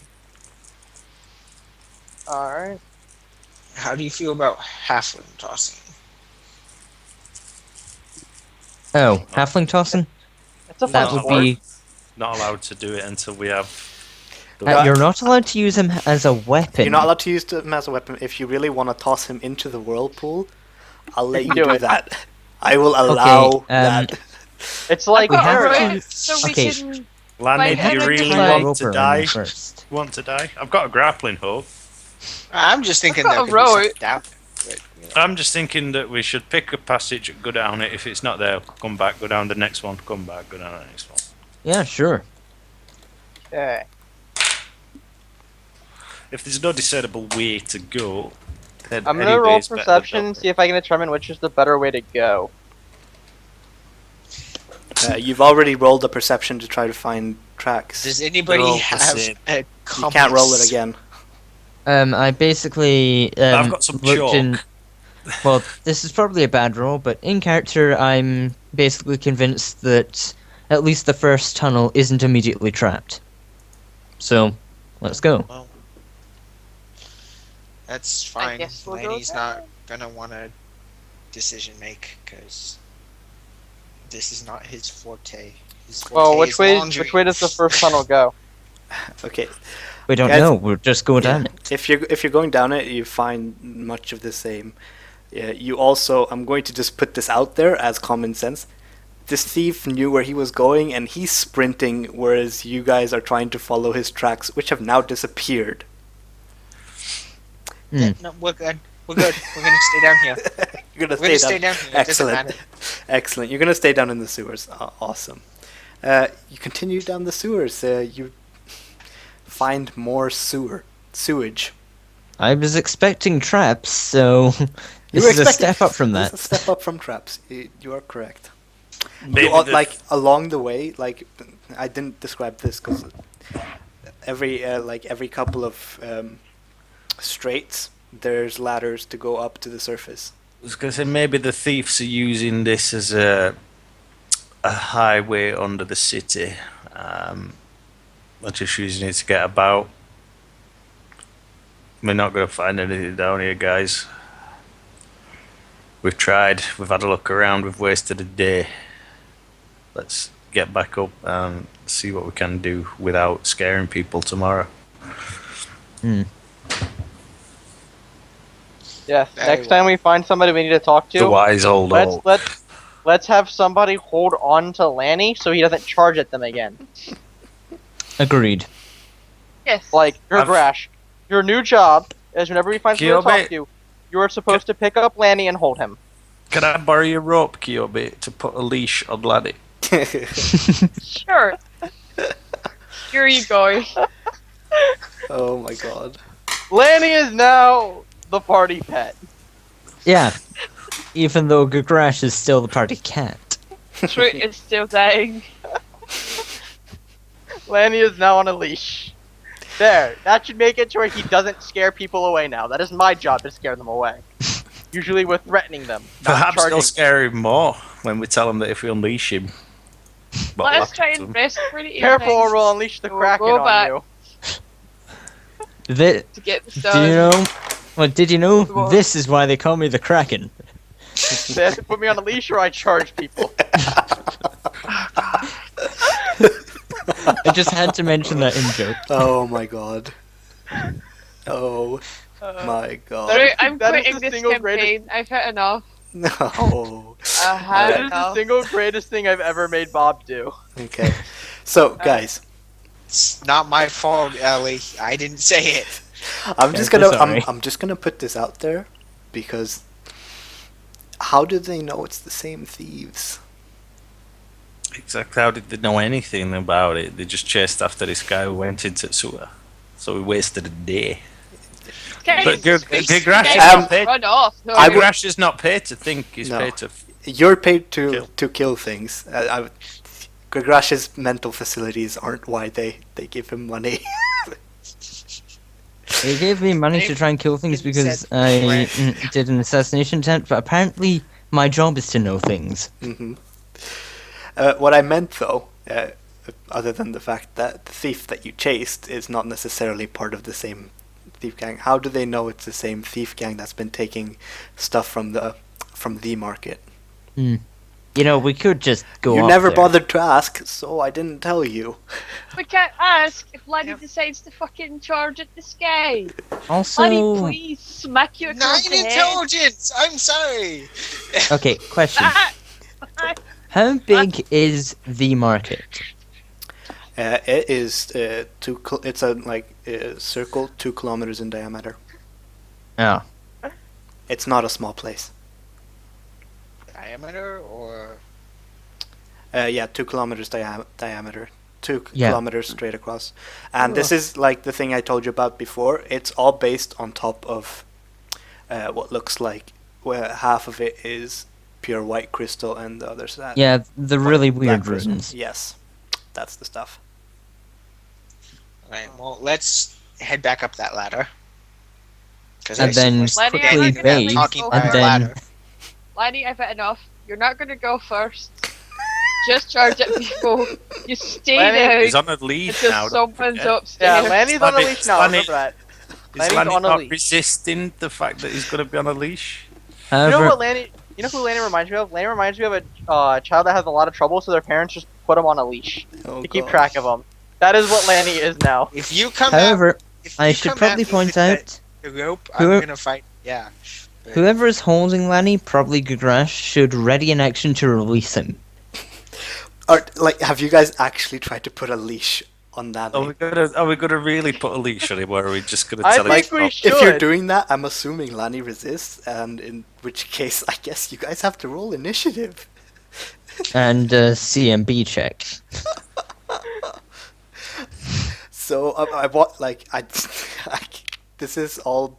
Alright. How do you feel about halfling tossing? Oh, halfling tossing? It's a fun That would sport. be. Not allowed to do it until we have. You're not allowed to use him as a weapon. You're not allowed to use them as a weapon. If you really want to toss him into the whirlpool, I'll let you Do do it. that. I will allow that. It's like We Got a have Eric. to- rope, so we okay. can. Lanny, Like, do you I really like Tie a want to rope around him die? first. Want to die? I've got a grappling hook. I'm just thinking I've there got could a be rope. something down there, but, you know. I'm just thinking that we should pick a passage, go down it. If it's not there, come back, go down the next one, come back, go down the next one. Yeah, sure. Okay. If there's no discernible way to go, then I'm gonna any roll way's better than perception, nothing. see if I can determine which is the better way to go. You've already rolled a perception to try to find tracks. Does anybody They're all the have same. a You compass? can't roll it again. I basically I've got some looked chalk. in. Well, this is probably a bad roll, but in character, I'm basically convinced that at least the first tunnel isn't immediately trapped. So, let's go. Well, that's fine. guess we'll go Laney's there. not gonna want to decision make because this is not his forte. His forte Well, is laundry. which way does the first tunnel go? Okay. We don't Guys- know. We're just going down Yeah. it. If you're going down it, you find much of the same. Yeah, you also. I'm going to just put this out there as common sense. This thief knew where he was going, and he's sprinting, whereas you guys are trying to follow his tracks, which have now disappeared. No, we're good. We're good. We're gonna stay down here. You're gonna We're stay gonna down. stay down here. It doesn't Excellent. matter. Excellent. You're gonna stay down in the sewers. Awesome. You continue down the sewers. You find more sewer. Sewage. I was expecting traps, so You this were is a expecting- step up from This that. is a step up from traps. You are correct. Maybe You, the- like along the way, like I didn't describe this because every couple of straights, there's ladders to go up to the surface. I was going to say maybe the thieves are using this as a highway under the city. They're just using it to get about. We're not going to find anything down here, guys. We've tried. We've had a look around. We've wasted a day. Let's get back up and see what we can do without scaring people tomorrow. Hmm. Yes. Very Next time we find somebody we need to talk The to, wise old oak. let's have somebody hold on to Lanny so he doesn't charge at them again. Agreed. Yes. Like, I've- Grash, your new job is whenever we find somebody to Kyobe. talk to, you are supposed to pick up Lanny and hold him. Can I borrow your rope, Kyobe, to put a leash on Laddie? Sure. Here you go. Oh my god. Lanny is now the party pet. Yeah. Even though Gagrash is still the party cat. Truth is still dying. Lanny is now on a leash. There. That should make it to where he doesn't scare people away now. That is my job to scare them away. Usually with threatening them. Not Perhaps charging. they'll scare him more when we tell him that if we unleash him. What will Let's happen try to him? and rest for the Careful or evening we'll unleash the We'll Kraken go on back. you. to get this Do done. you know? Well, did you know? What? This is why they call me the Kraken. They have to put me on a leash or I charge people. I just had to mention that in joke. Oh my god. Oh my god. Sorry, I'm That is quitting the this single campaign. I've had enough. No. I had That is the enough. single greatest thing I've ever made Bob do. Okay. So guys, It's not my fault, Ellie. I didn't say it. I'm just Okay, gonna sorry. I'm just gonna put this out there because how do they know it's the same thieves? Exactly. How did they know anything about it? They just chased after this guy who went into sewer. So we wasted a day. Guys, But Gagrash guys, is Um, not paid. run off. No, I would- Gagrash is not paid to think. He's No. paid to. You're paid to Kill. kill things. Gagrash's mental facilities aren't why they give him money. They gave me money to try and kill things because I did an assassination attempt, but apparently my job is to know things. hmm what I meant though, other than the fact that the thief that you chased is not necessarily part of the same thief gang, how do they know it's the same thief gang that's been taking stuff from the market? You know, we could just go You up never there. bothered to ask, so I didn't tell you. We can't ask if Laddie decides to fucking charge at this guy. Also, Laddie, please smack you across 9 the head. intelligence! I'm sorry! okay, question. Ah! How big is the market? It is it's a circle 2 kilometers in diameter. Oh, It's not a small place. Diameter or. Yeah, 2 kilometers diameter. 2 Yeah. kilometers straight across. And this is like the thing I told you about before. It's all based on top of what looks like where half of it is pure white crystal and the other side. yeah, the really black weird crystal. runes. Yes, that's the stuff. Alright, well, let's head back up that ladder. 'Cause And I then suppose Laddie, we're I'm quickly not gonna let bathe, you talking go about and our first. then ladder. Laddie, I've had enough. You're not gonna go first. Just charge at people. You stay Lanny- He's there on a leash until now. don't someone's forget. Yeah, upstairs. Lanny's on a Lanny- leash now. Lanny- Remember that. Is Lanny's Lanny on a not leash. resisting the fact that he's going to be on a leash? You know However, what Lanny? You know who Lanny reminds me of? Lanny reminds me of a child that has a lot of trouble, so their parents just put him on a leash Oh, to keep God. track of him. That is what Lanny is now. If you come out. however, If I you should come probably at me point with that out rope, whoever- I'm gonna fight. Yeah. whoever is holding Lanny, probably Gagrash, should ready an action to release him. Or, like, have you guys actually tried to put a leash on that? Are we gonna really put a leash on him, or are we just gonna I tell him? think to we stop? should. If you're doing that, I'm assuming Lani resists, and in which case, I guess you guys have to roll initiative. And CMB check. So I want like I This is all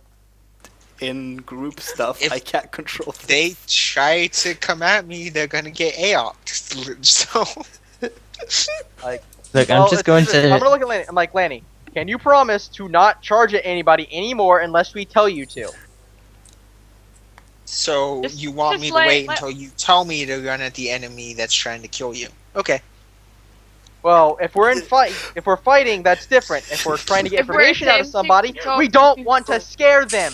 in group stuff. If I can't control this. They try to come at me, they're gonna get AOC. So Like, Look, well, I'm just going to. I'm gonna look at Lanny. I'm like, Lanny, can you promise to not charge at anybody anymore unless we tell you to? you want just me to let- wait let- until you tell me to run at the enemy that's trying to kill you? Okay. Well, if we're fighting, that's different. If we're trying to get If we're information out of attempting somebody, to talk we to don't want to people. scare them.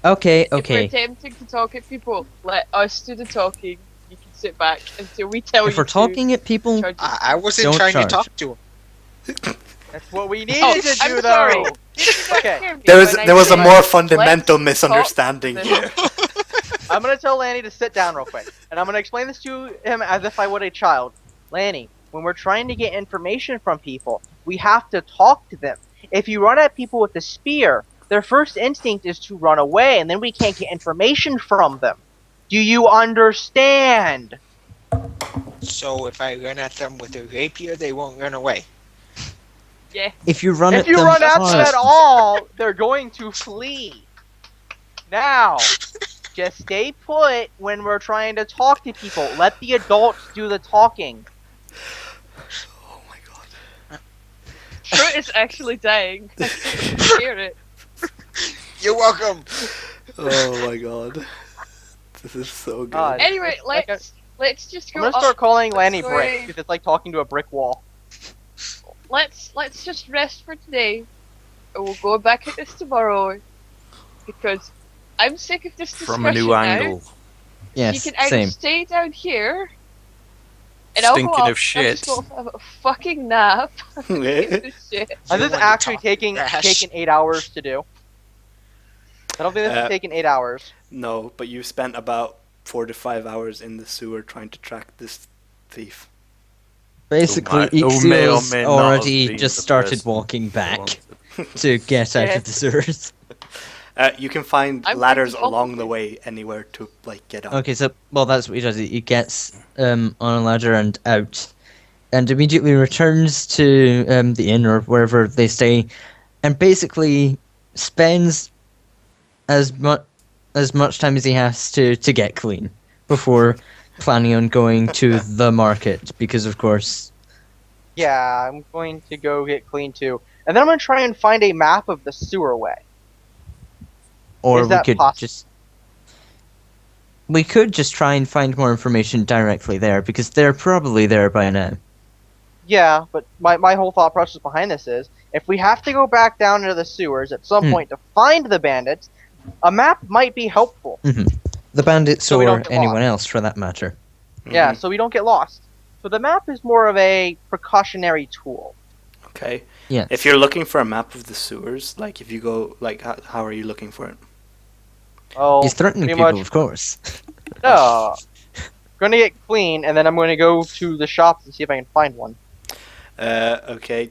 Okay, If we're okay. attempting to talk at people, let us do the talking. You can sit back until we tell If you we're to talking at people, charge it. I wasn't Don't trying charge. to talk to him. That's what we needed Oh, to I'm do, sorry. though. Did you not Okay. hear me There when I was a said, more "Let's fundamental talk misunderstanding them"? here. I'm gonna tell Lanny to sit down real quick, and I'm gonna explain this to him as if I were a child. Lanny, when we're trying to get information from people, we have to talk to them. If you run at people with a spear, their first instinct is to run away, and then we can't get information from them. Do you understand? So if I run at them with a rapier, they won't run away. Yeah. if you run If at you them run at them hard, at all, they're going to flee. Now, just stay put when we're trying to talk to people. Let the adults do the talking. Oh my god. Fruit is actually dying. I can hear it. You're welcome. Oh my god. This is so good. God. Anyway, Like let's just I'm go. gonna start calling Lanny Sorry. Brick because it's like talking to a brick wall. Let's just rest for today, and we'll go back at this tomorrow, because I'm sick of this discussion From a new now. angle. yes, You can either same. stay down here, and Stinking I'll go of up, shit. I'll just go have a fucking nap. This shit. Has this want to actually talk taken trash. 8 hours to do? I don't think this has taken 8 hours. No, but you spent about 4 to 5 hours in the sewer trying to track this thief. Basically, who may or Ixio's may not already have been just the started person walking who back wanted to get out Yeah. of the sewers. You can find I'm ladders thinking along the probably- way anywhere to like get up. Okay, so well, that's what he does. He gets on a ladder and out, and immediately returns to the inn or wherever they stay, and basically spends as much time as he has to get clean before planning on going to the market, because of course. Yeah, I'm going to go get clean too. And then I'm going to try and find a map of the sewer way. Or Is we that could possible? just. We could just try and find more information directly there, because they're probably there by now. Yeah, but my whole thought process behind this is, if we have to go back down into the sewers at some Hmm. point to find the bandits, a map might be helpful. The bandits So we don't or get anyone lost. else, for that matter. Yeah, Mhm. so we don't get lost. So the map is more of a precautionary tool. Okay. Yeah. If you're looking for a map of the sewers, like if you go, like how are you looking for it? Oh, He's threatening pretty people, much- of course. No. Gonna get clean, and then I'm gonna go to the shops and see if I can find one. Okay.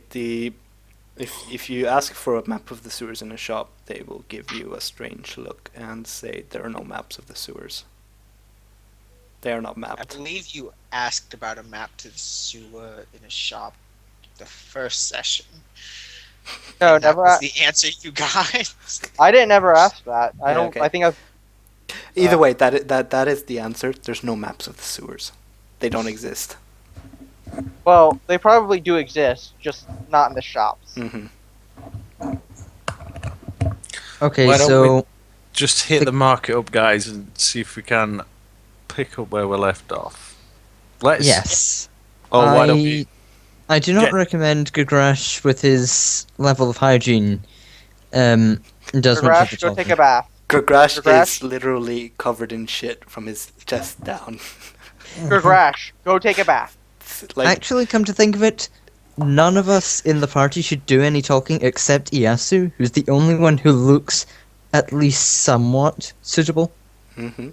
If you ask for a map of the sewers in a shop, they will give you a strange look and say there are no maps of the sewers. They are not I mapped. believe you asked about a map to the sewer in a shop the first session. No, And that never. was the answer you got. I didn't ever ask that. I Yeah, don't. okay. I think I've. Either way, that is the answer. There's no maps of the sewers. They don't exist. Well, they probably do exist, just not in the shops. Hmm. Okay, Why don't so Just hit the market up, guys, and see if we can pick up where we left off. Let's. yes, Oh, why don't we? I do not get- recommend Gagrash with his level of hygiene. Does want Rash, people go take talking. a bath. Grash Grash? is literally covered in shit from his chest down. Rash, go take a bath. Like, Actually, come to think of it, none of us in the party should do any talking except Iyasu, who's the only one who looks at least somewhat suitable. hmm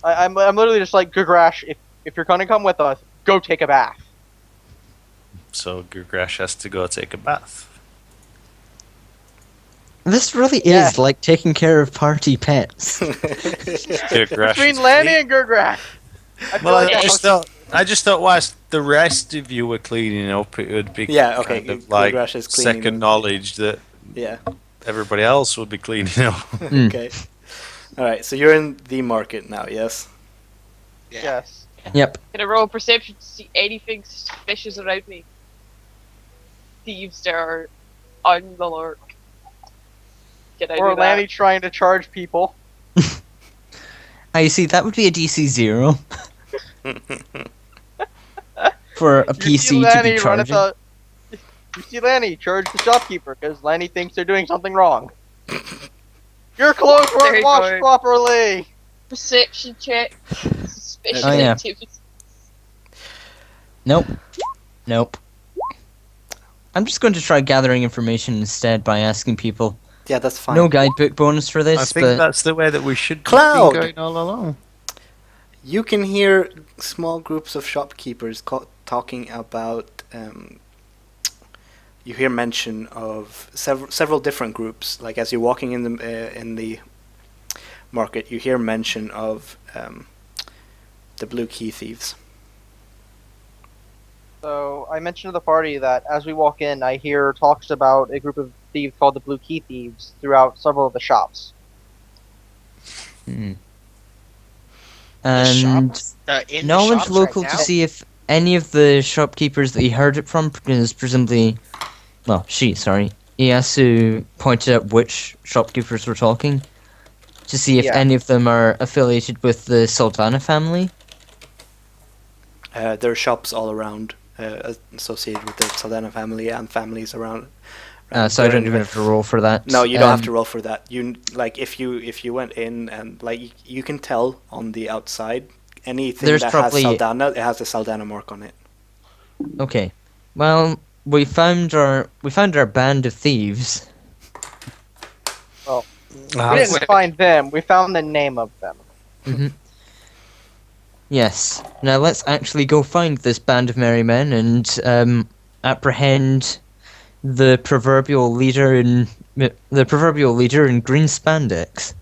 I'm literally just like, Gagrash, if you're gonna come with us, go take a bath. So Gugrash has to go take a bath. This really Yeah. is like taking care of party pets. Gugrash Between is Lanny clean. and Gagrash. I feel Well, like I just thought whilst the rest of you were cleaning up, it would be Yeah, okay, kind of like Gugrash is cleaning second up. knowledge that Yeah. everybody else would be cleaning up. Okay. All right. So you're in the market now. Yes. Yeah. Yes. Yep. Can I roll perception to see anything suspicious around me? Thieves that are on the lurk. Can I Or do that? Lanny trying to charge people. You see, that would be a DC 0 for a You see PC to be Lanny run at charging. the. You see Lanny charge the shopkeeper because Lanny thinks they're doing something wrong. Your clothes There weren't you washed go. properly. Perception check. Suspicious Oh, yeah. activity. Nope. Nope. I'm just going to try gathering information instead by asking people. Yeah, that's fine. No guidebook bonus for this, I think but that's the way that we should Cloud! be going all along. You can hear small groups of shopkeepers talking about. You hear mention of several different groups. Like as you're walking in the market, you hear mention of the Blue Key Thieves. So I mentioned to the party that as we walk in, I hear talks about a group of thieves called the Blue Key Thieves throughout several of the shops. hmm. The And shops? In the knowledge shops local right to now? see if any of the shopkeepers that he heard it from, because presumably, well, Ieyasu pointed out which shopkeepers were talking, to see if Yeah. any of them are affiliated with the Sultana family. There are shops all around associated with the Saldana family and families around. So I don't even have to roll for that. No, you don't have to roll for that. You like if you went in and like you can tell on the outside anything There's that probably- has Saldana, it has a Saldana mark on it. Okay. Well, we found our band of thieves. We didn't find them. We found the name of them. hmm Yes. Now let's actually go find this band of merry men and apprehend the proverbial leader in green spandex.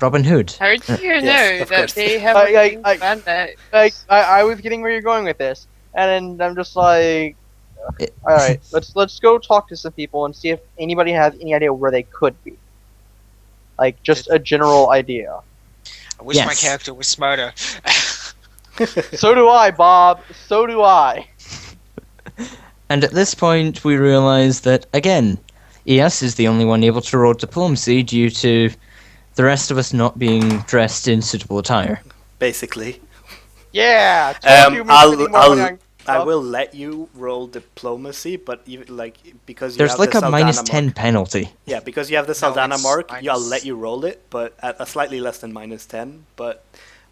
Robin Hood. How do you Yes, know of that course. they have I- a green I- bandit? Like I was getting where you're going with this, and then I'm just like, It- all right, let's go talk to some people and see if anybody has any idea where they could be. Like just a general idea. I wish my Yes. character was smarter. So do I, Bob. So do I. And at this point, we realize that again, ES is the only one able to roll diplomacy due to the rest of us not being dressed in suitable attire. Basically, Yeah. Told you, Mr. Limon, I will let you roll diplomacy, but even like because you There's have like the a Saldana minus mark. 10 penalty. Yeah, because you have the Saldana it's mark, I'll minus- let you roll it, but at a slightly less than minus 10. But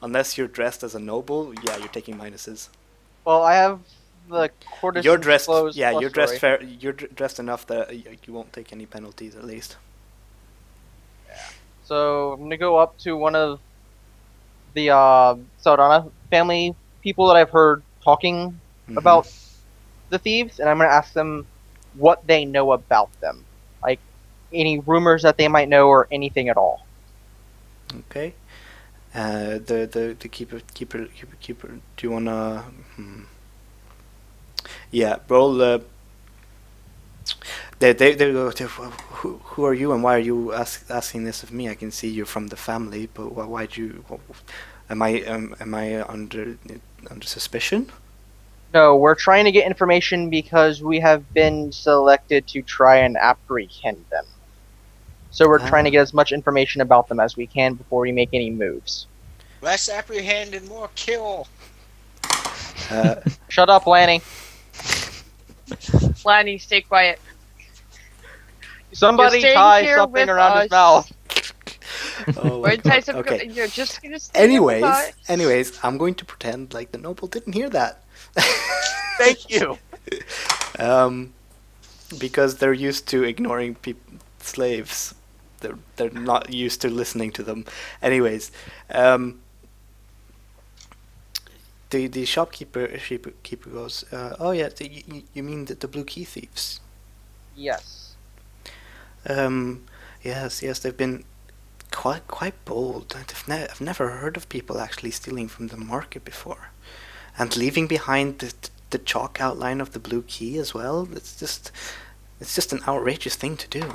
unless you're dressed as a noble, yeah, you're taking minuses. Well, I have the courtesan You're dressed, clothes yeah, plus you're dressed story. fair. You're dressed enough that you won't take any penalties at least. So I'm gonna go up to one of the Saldana family people that I've heard talking Mhm. about the thieves, and I'm gonna ask them what they know about them, like any rumors that they might know or anything at all. Okay. The keeper. Do you wanna? Yeah, roll. They go. Who are you and why are you asking this of me? I can see you're from the family, but why'd you? Am I under suspicion? No, we're trying to get information because we have been selected to try and apprehend them. So we're trying to get as much information about them as we can before we make any moves. Less apprehend and more kill. Shut up, Lanny. Lanny, stay quiet. Somebody You're staying tie here something with around us. his mouth. Oh, We're ties of okay. You're just gonna stay here with us. Anyways, I'm going to pretend like the noble didn't hear that. Thank you. Because they're used to ignoring slaves. They're not used to listening to them. Anyways, the shopkeeper goes, oh yeah, you mean the Blue Key Thieves? Yes. Yes, they've been quite bold. I've never heard of people actually stealing from the market before, and leaving behind the chalk outline of the blue key as well. It's just an outrageous thing to do.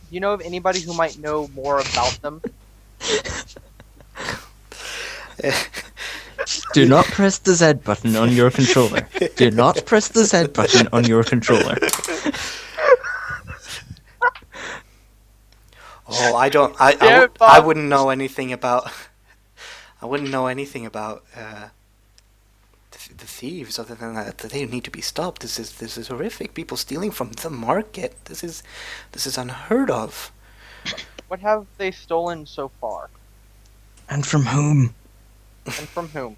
You know of anybody who might know more about them? Do not press the Z button on your controller. Do not press the Z button on your controller. Oh, I don't. Damn it, I Bob. wouldn't know anything about. I wouldn't know anything about the thieves other than that they need to be stopped. This is horrific. People stealing from the market. This is unheard of. What have they stolen so far? And from whom? And from whom?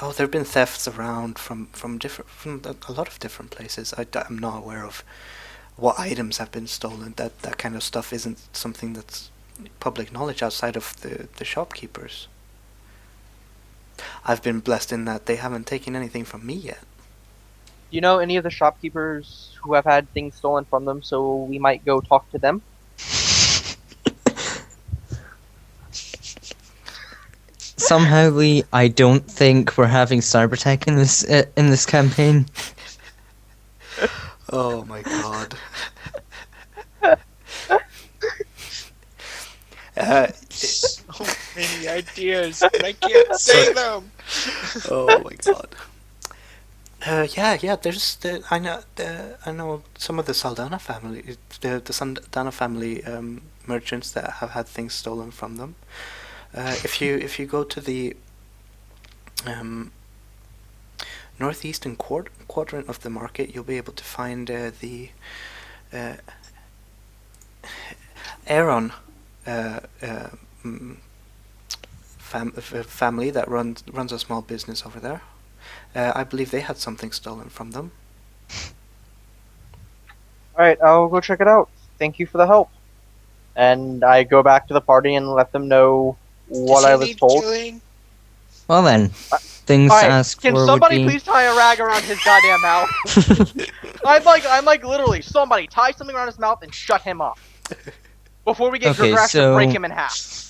Oh, there have been thefts around from a lot of different places. I'm not aware of what items have been stolen. That kind of stuff isn't something that's public knowledge outside of the shopkeepers. I've been blessed in that they haven't taken anything from me yet. Do you know any of the shopkeepers who have had things stolen from them, so we might go talk to them? Somehow, Lee, I don't think we're having cyber tech in this campaign. Oh my god. So many ideas, but I can't say them. Oh my god. Yeah. I know some of the Saldana family, the Saldana family merchants that have had things stolen from them. If you go to the northeastern quadrant of the market, you'll be able to find the Aaron family that runs a small business over there. I believe they had something stolen from them. Alright, I'll go check it out. Thank you for the help. And I go back to the party and let them know what I was told. Well then, things Alright, asked can for would somebody be... please tie a rag around his goddamn mouth? I'm like literally, somebody tie something around his mouth and shut him up. Before we get Okay, Gragrash to so- break him in half.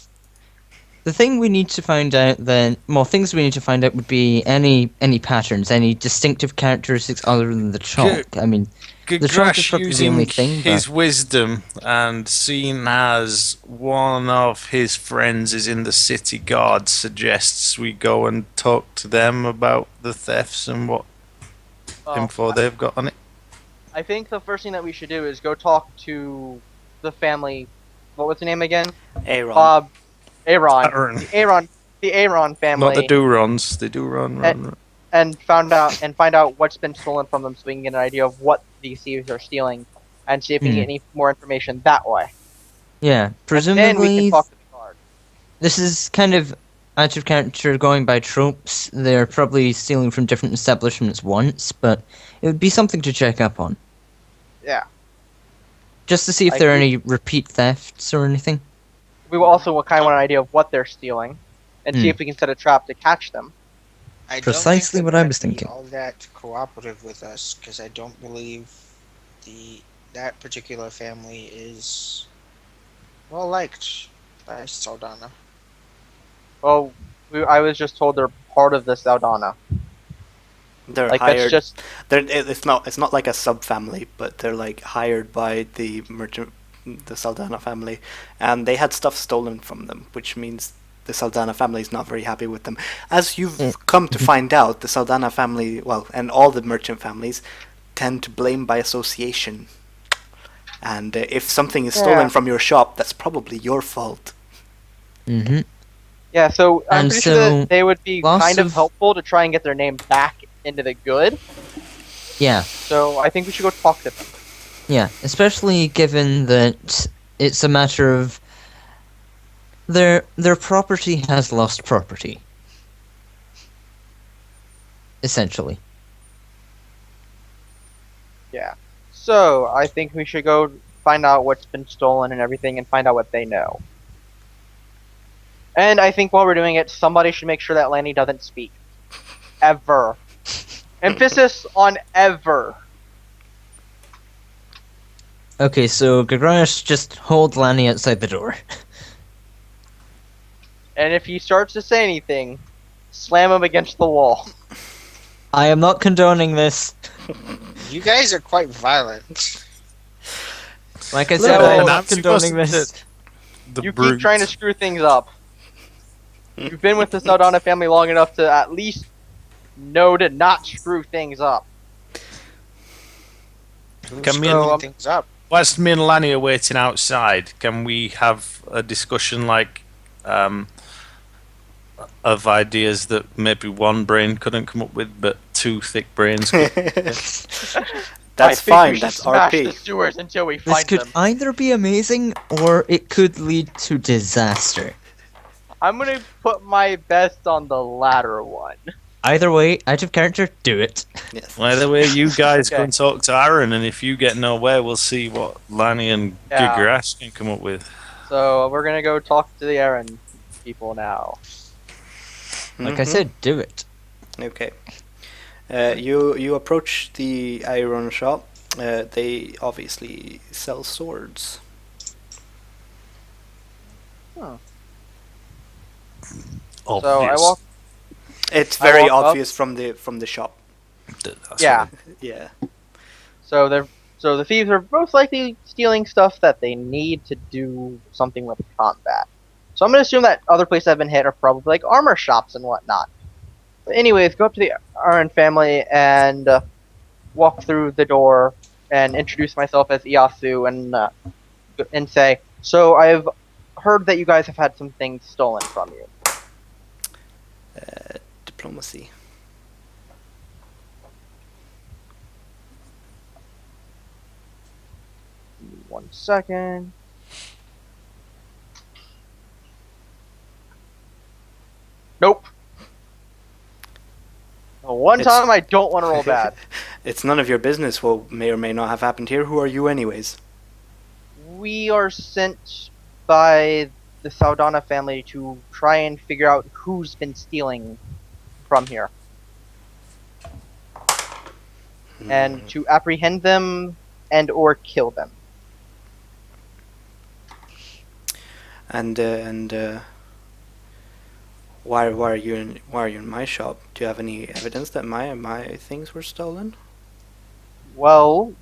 The thing we need to find out then, well, things we need to find out would be any patterns, any distinctive characteristics other than the chalk. I mean, the chalk is Grash probably the using only thing, his but wisdom and seeing as one of his friends is in the city guard suggests we go and talk to them about the thefts and what info they've got on it. I think the first thing that we should do is go talk to the family. What was the name again? Aaron. Aaron. The Aaron family. Not the Durons. They do run. And find out what's been stolen from them, so we can get an idea of what these thieves are stealing, and see if we can get any more information that way. yeah, Then we presumably can talk to the guard. this is kind of out of character going by tropes. They're probably stealing from different establishments once, but it would be something to check up on. Yeah. Just to see if I there are agree. any repeat thefts or anything. We will also kind of want an idea of what they're stealing, and see if we can set a trap to catch them. I don't Precisely think what they're I gonna was be thinking. All that cooperative with us, because I don't believe that particular family is well liked by Saldana. Well, I was just told they're part of the Saldana. They're Like hired. that's just It's not like a subfamily, but they're like hired by the Saldana family, and they had stuff stolen from them, which means the Saldana family is not very happy with them. As you've come to find out, the Saldana family, well, and all the merchant families, tend to blame by association. And if something is stolen Yeah. from your shop, that's probably your fault. Mm-hmm. yeah. So I'm And pretty sure so, that they would be lots kind of of- helpful to try and get their name back into the good. Yeah. So I think we should go talk to them. Yeah, especially given that it's a matter of their property has lost property. Essentially. Yeah. So I think we should go find out what's been stolen and everything, and find out what they know. And I think while we're doing it, somebody should make sure that Lanny doesn't speak. Ever. Emphasis on ever. Okay, so Gagrash, just hold Lanny outside the door. And if he starts to say anything, slam him against the wall. I am not condoning this. You guys are quite violent. Like I Little said, bit. I am not Nancy condoning wasn't this. The You brute. keep trying to screw things up. You've been with the Saldana family long enough to at least know to not screw things up. Who's Can we- screwing things up? Whilst me and Lanny are waiting outside, can we have a discussion like of ideas that maybe one brain couldn't come up with, but two thick brains could? I That's think we fine. should That's smash RP. the sewers until we This find could them. either be amazing or it could lead to disaster. I'm gonna put my best on the latter one. Either way, out of character, do it. Yes. Either way, you guys Okay. go and talk to Aaron, and if you get nowhere, we'll see what Lanny and Yeah. Gigrash can come up with. So we're gonna go talk to the Aaron people now. Like I Mhm. said, do it. Okay. You approach the iron shop. They obviously sell swords. So I Obvious. walk. It's I very walk up. obvious from the shop. That's Yeah. Yeah. So the thieves are most likely stealing stuff that they need to do something with combat. So I'm gonna assume that other places that have been hit are probably like armor shops and whatnot. But anyways, go up to the Aaron family and walk through the door and introduce myself as Iyasu and say, so I've heard that you guys have had some things stolen from you. Diplomacy. Give me 1 second. Nope. One It's- time I don't want to roll bad. It's none of your business what may or may not have happened here. Who are you, anyways? We are sent by the Saldana family to try and figure out who's been stealing from here and to apprehend them and or kill them. And why are you in my shop? Do you have any evidence that my things were stolen? Well,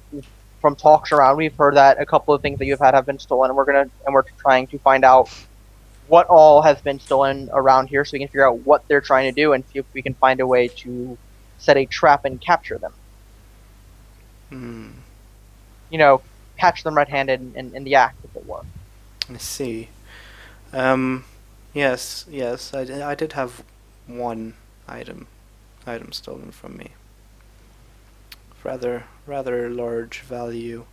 from talks around, we've heard that a couple of things that you've had have been stolen, and we're trying to find out what all has been stolen around here, so we can figure out what they're trying to do and see if we can find a way to set a trap and capture them. Hmm. You know, catch them red-handed in the act, if it were. I see. Yes, I did have one item stolen from me. Rather large value,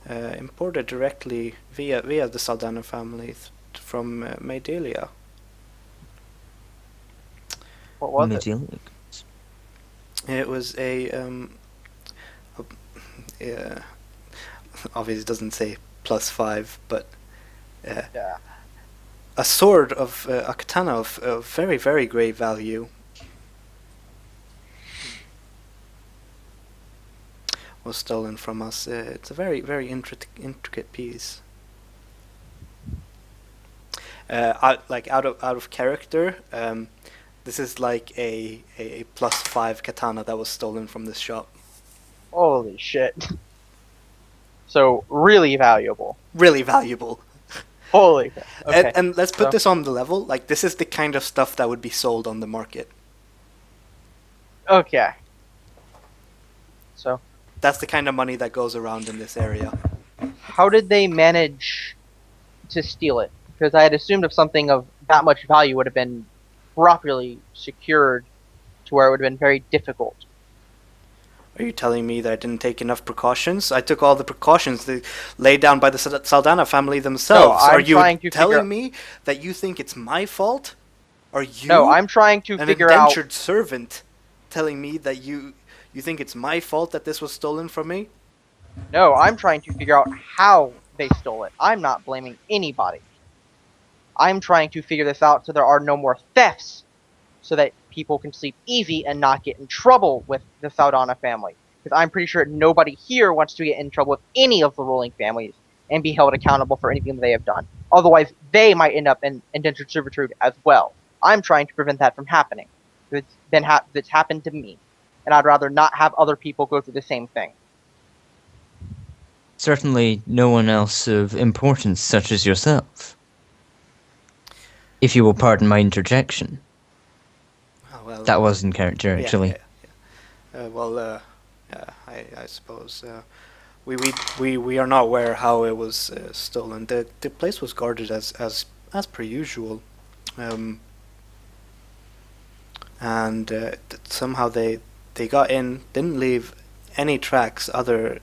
imported directly via the Saldana family from Maedalia. What was it? Immediately. It was obviously it doesn't say +5, but Yeah. a sword of a katana of very, very great value. Was stolen from us. It's a very, very intricate piece. Out of character, this is like a +5 katana that was stolen from this shop. Holy shit. So, really valuable. Really valuable. Holy. Okay. And let's put So- this on the level. Like, this is the kind of stuff that would be sold on the market. Okay. So, That's the kind of money that goes around in this area. how did they manage to steal it? Because I had assumed if something of that much value would have been properly secured to where it would have been very difficult. Are you telling me that I didn't take enough precautions? I took all the precautions laid down by the Saldana family themselves. I'm Are you trying to telling figure- me that you think it's my fault? Are you No, I'm trying to an figure out. indentured servant telling me that you think it's my fault that this was stolen from me? No, I'm trying to figure out how they stole it. I'm not blaming anybody. I'm trying to figure this out so there are no more thefts, so that people can sleep easy and not get in trouble with the Saldana family. Because I'm pretty sure nobody here wants to get in trouble with any of the ruling families, and be held accountable for anything that they have done. Otherwise, they might end up in indentured servitude as well. I'm trying to prevent that from happening. That's happened to me, and I'd rather not have other people go through the same thing. Certainly no one else of importance such as yourself. If you will pardon my interjection. Oh, well, That was in character, yeah, actually. yeah. I suppose we are not aware how it was stolen. The place was guarded as per usual, and somehow they got in, didn't leave any tracks other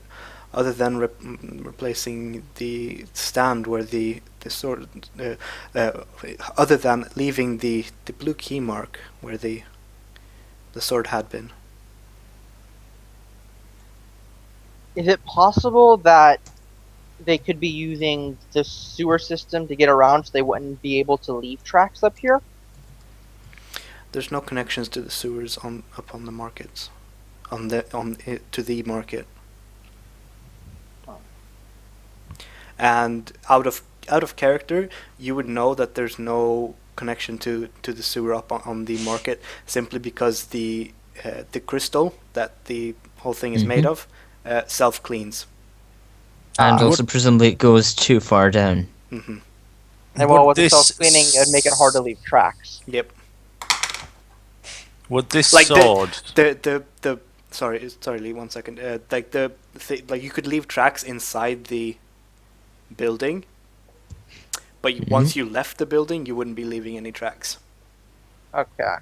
than replacing the stand where the sword, other than leaving the blue key mark where the sword had been. Is it possible that they could be using the sewer system to get around so they wouldn't be able to leave tracks up here? There's no connections to the sewers up on the markets, to the market. And out of character, you would know that there's no connection to the sewer up on the market, simply because the crystal that the whole thing is made of self cleans. And also presumably it goes too far down. Mm-hmm. And well, with the self-cleaning, it would make it hard to leave tracks. Yep. Would this Like sword? the sorry, Lee, 1 second. Like like you could leave tracks inside the building, but once you left the building, you wouldn't be leaving any tracks. Okay.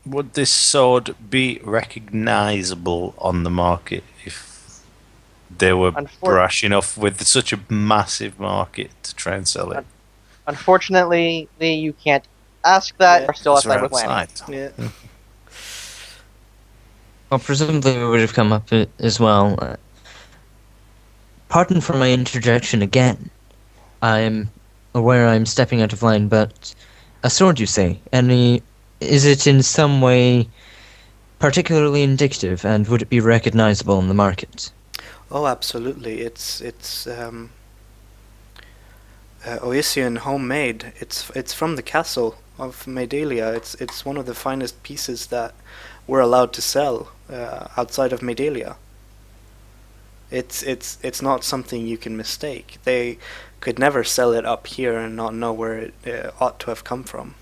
Would this sword be recognizable on the market if they were brash enough with such a massive market to try and sell it? Unfortunately, Lee, you can't ask that. We're still outside with Lanny. Yeah. Well, presumably we would have come up as well. Pardon for my interjection again. I'm aware I'm stepping out of line, but a sword, you say? Is it in some way particularly indicative, and would it be recognizable in the market? Oh, absolutely. It's Oisian homemade. It's from the castle of Medalia. It's one of the finest pieces that we're allowed to sell outside of Medalia. It's not something you can mistake. They could never sell it up here and not know where it ought to have come from.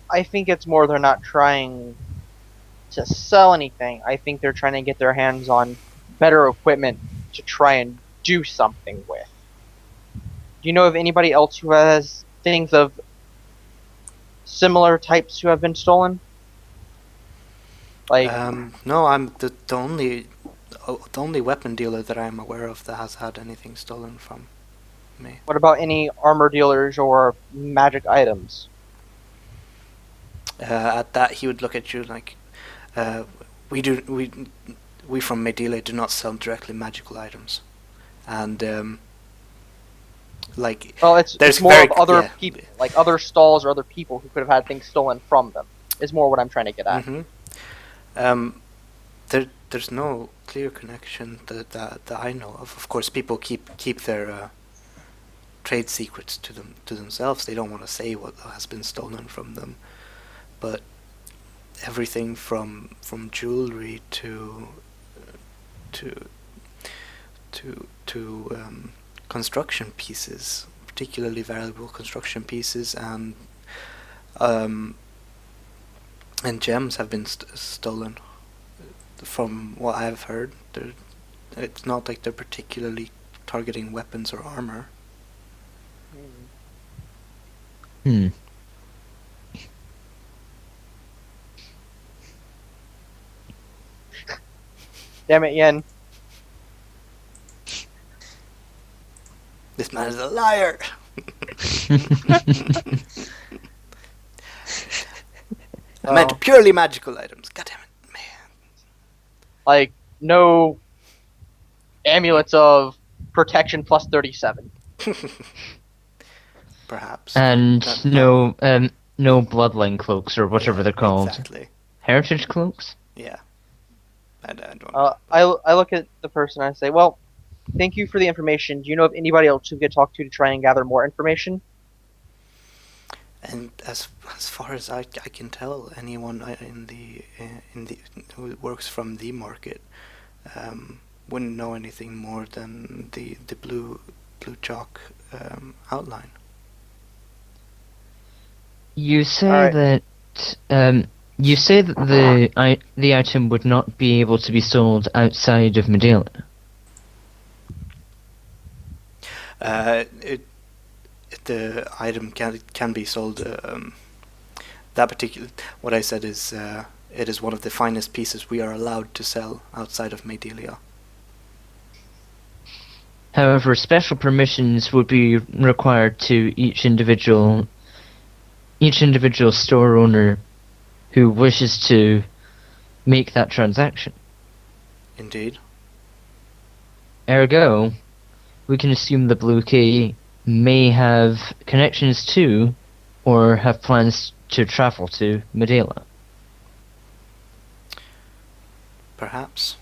I think it's more they're not trying to sell anything. I think they're trying to get their hands on better equipment to try and do something with. Do you know of anybody else who has things of similar types who have been stolen? Like, no, I'm the only weapon dealer that I'm aware of that has had anything stolen from me. what about any armor dealers or magic items? At that, he would look at you like, we from Medelia do not sell directly magical items, and like. Well, it's there's more very, of other yeah. people, like other stalls or other people who could have had things stolen from them. Is more what I'm trying to get at. There's no clear connection that I know of. Of course, people keep their trade secrets to themselves. They don't want to say what has been stolen from them. But everything from jewelry to construction pieces, particularly valuable construction pieces, and gems have been stolen. From what I've heard, it's not like they're particularly targeting weapons or armor. Damn it, Yen. This man is a liar. I meant purely magical items. God damn it, man. Like, no amulets of protection plus 37. Perhaps. And no bloodline cloaks or whatever they're called. Exactly. Heritage cloaks? Yeah. I don't know. I look at the person and I say, well, thank you for the information. Do you know of anybody else who could talk to try and gather more information? And as far as I can tell, anyone in the who works from the market wouldn't know anything more than the blue chalk outline. You say Alright. that the item would not be able to be sold outside of Medela. The item can be sold. That particular, what I said is, it is one of the finest pieces we are allowed to sell outside of Medelia. However, special permissions would be required to each individual store owner who wishes to make that transaction. Indeed. Ergo, we can assume the Blue Key may have connections to, or have plans to travel to, Medela. Perhaps.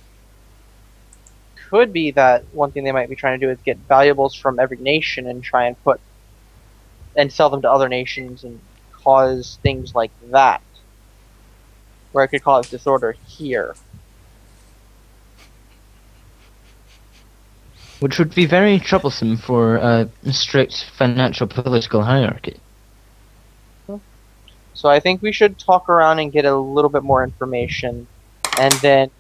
Could be that one thing they might be trying to do is get valuables from every nation and try and sell them to other nations and cause things like that. Where I could cause disorder here. Which would be very troublesome for a strict financial political hierarchy. So I think we should talk around and get a little bit more information, and then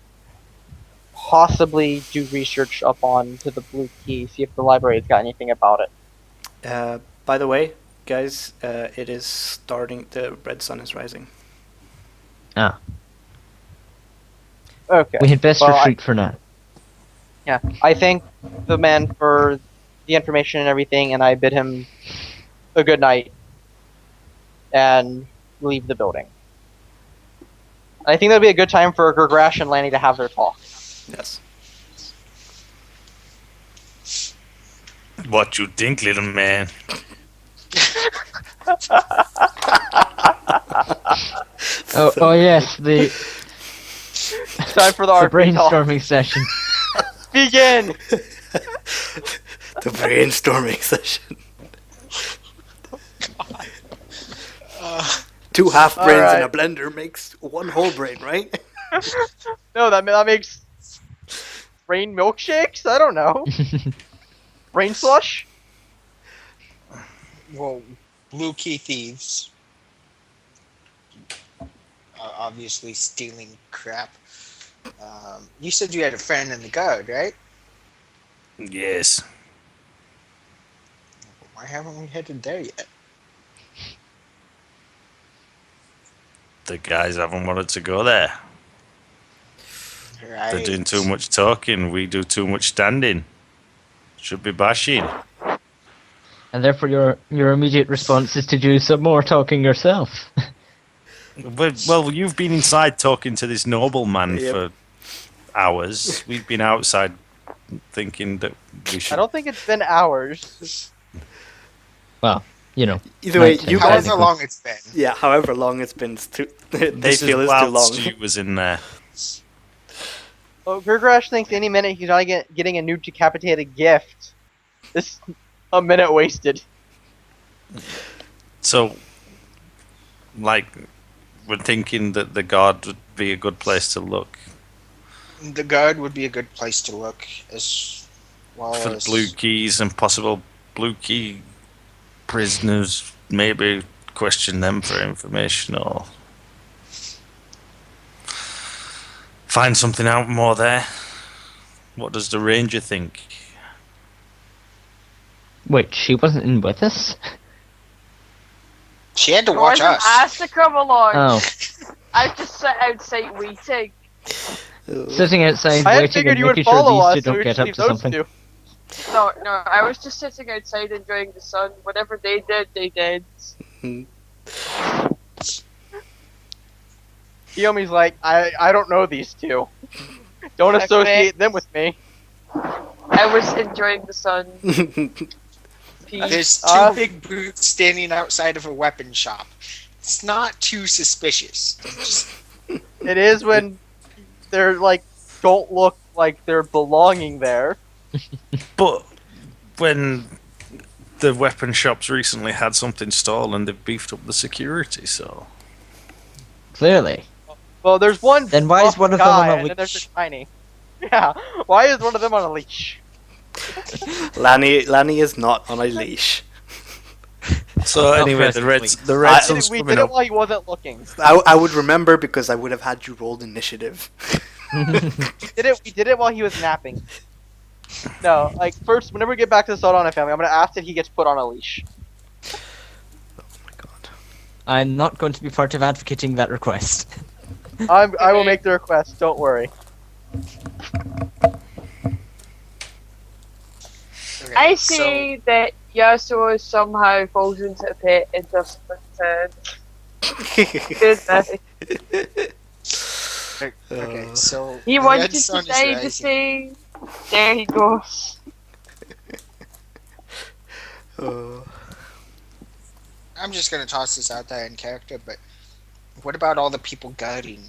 possibly do research up on to the Blue Key, see if the library's got anything about it. By the way, guys, it is starting. The red sun is rising. Ah, Okay. we had best Well, retreat for now. Yeah, I thank the man for the information and everything, and I bid him a good night and leave the building. I think that'd be a good time for Gergrash and Lanny to have their talk. Yes. What you think, little man? Oh yes, the It's time for the the RP talk. brainstorming session. Begin! The brainstorming session. Two half brains in a Alright. blender makes one whole brain, right? No, that makes brain milkshakes? I don't know. Brain slush? Well, Blue Key thieves. Obviously stealing crap. You said you had a friend in the guard, right? Yes. Why haven't we headed there yet? The guys haven't wanted to go there. Right. They're doing too much talking. We do too much standing. Should be bashing. And therefore your immediate response is to do some more talking yourself. Well, you've been inside talking to this nobleman Yep. for hours. We've been outside thinking that we should. I don't think it's been hours. Well, you know. Either way, Night you time. guys. However long it's been. Yeah, however long it's been, they This feel is it's too long. whilst Stu was in there. Oh, Gergrash thinks any minute he's not getting a new decapitated gift. This a minute wasted. So, like, we're thinking that the guard would be a good place to look The guard would be a good place to look, as well for as blue keys and possible blue key prisoners. Maybe question them for information or find something out more there. What does the ranger think? Wait, she wasn't in with us? She had to I watch wasn't us. asked to come along. Oh, I was just sat outside waiting. sitting outside I had waiting figured and you would making sure follow us, these two so don't we get should up leave to those something. two. No, I was just sitting outside enjoying the sun. Whatever they did, they did. Kiyomi's like, I don't know these two. Don't Okay. associate them with me. I was enjoying the sun. Peace. There's two Uh, big brutes standing outside of a weapon shop. It's not too suspicious. Just It is when they're like don't look like they're belonging there. But when the weapon shops recently had something stolen, they've beefed up the security, so... Clearly. Well, there's one. Then why is buff one of them guy, on a and then there's leash? a tiny. Yeah. Why is one of them on a leash? Lanny is not on a leash. So Not anyway, the red presently. sun's We coming did it up. while he wasn't looking. I would remember because I would have had you roll initiative. We did it while he was napping. No, like first, whenever we get back to the Saldana family, I'm gonna ask that he gets put on a leash. Oh my god. I'm not going to be part of advocating that request. I will make the request. Don't worry. Okay, I so- say that Yasuo somehow falls into a pit and just goodness. Okay, so He the wanted red to sun is say the rising. same. There he goes. Oh. I'm just gonna toss this out there in character, but what about all the people guarding?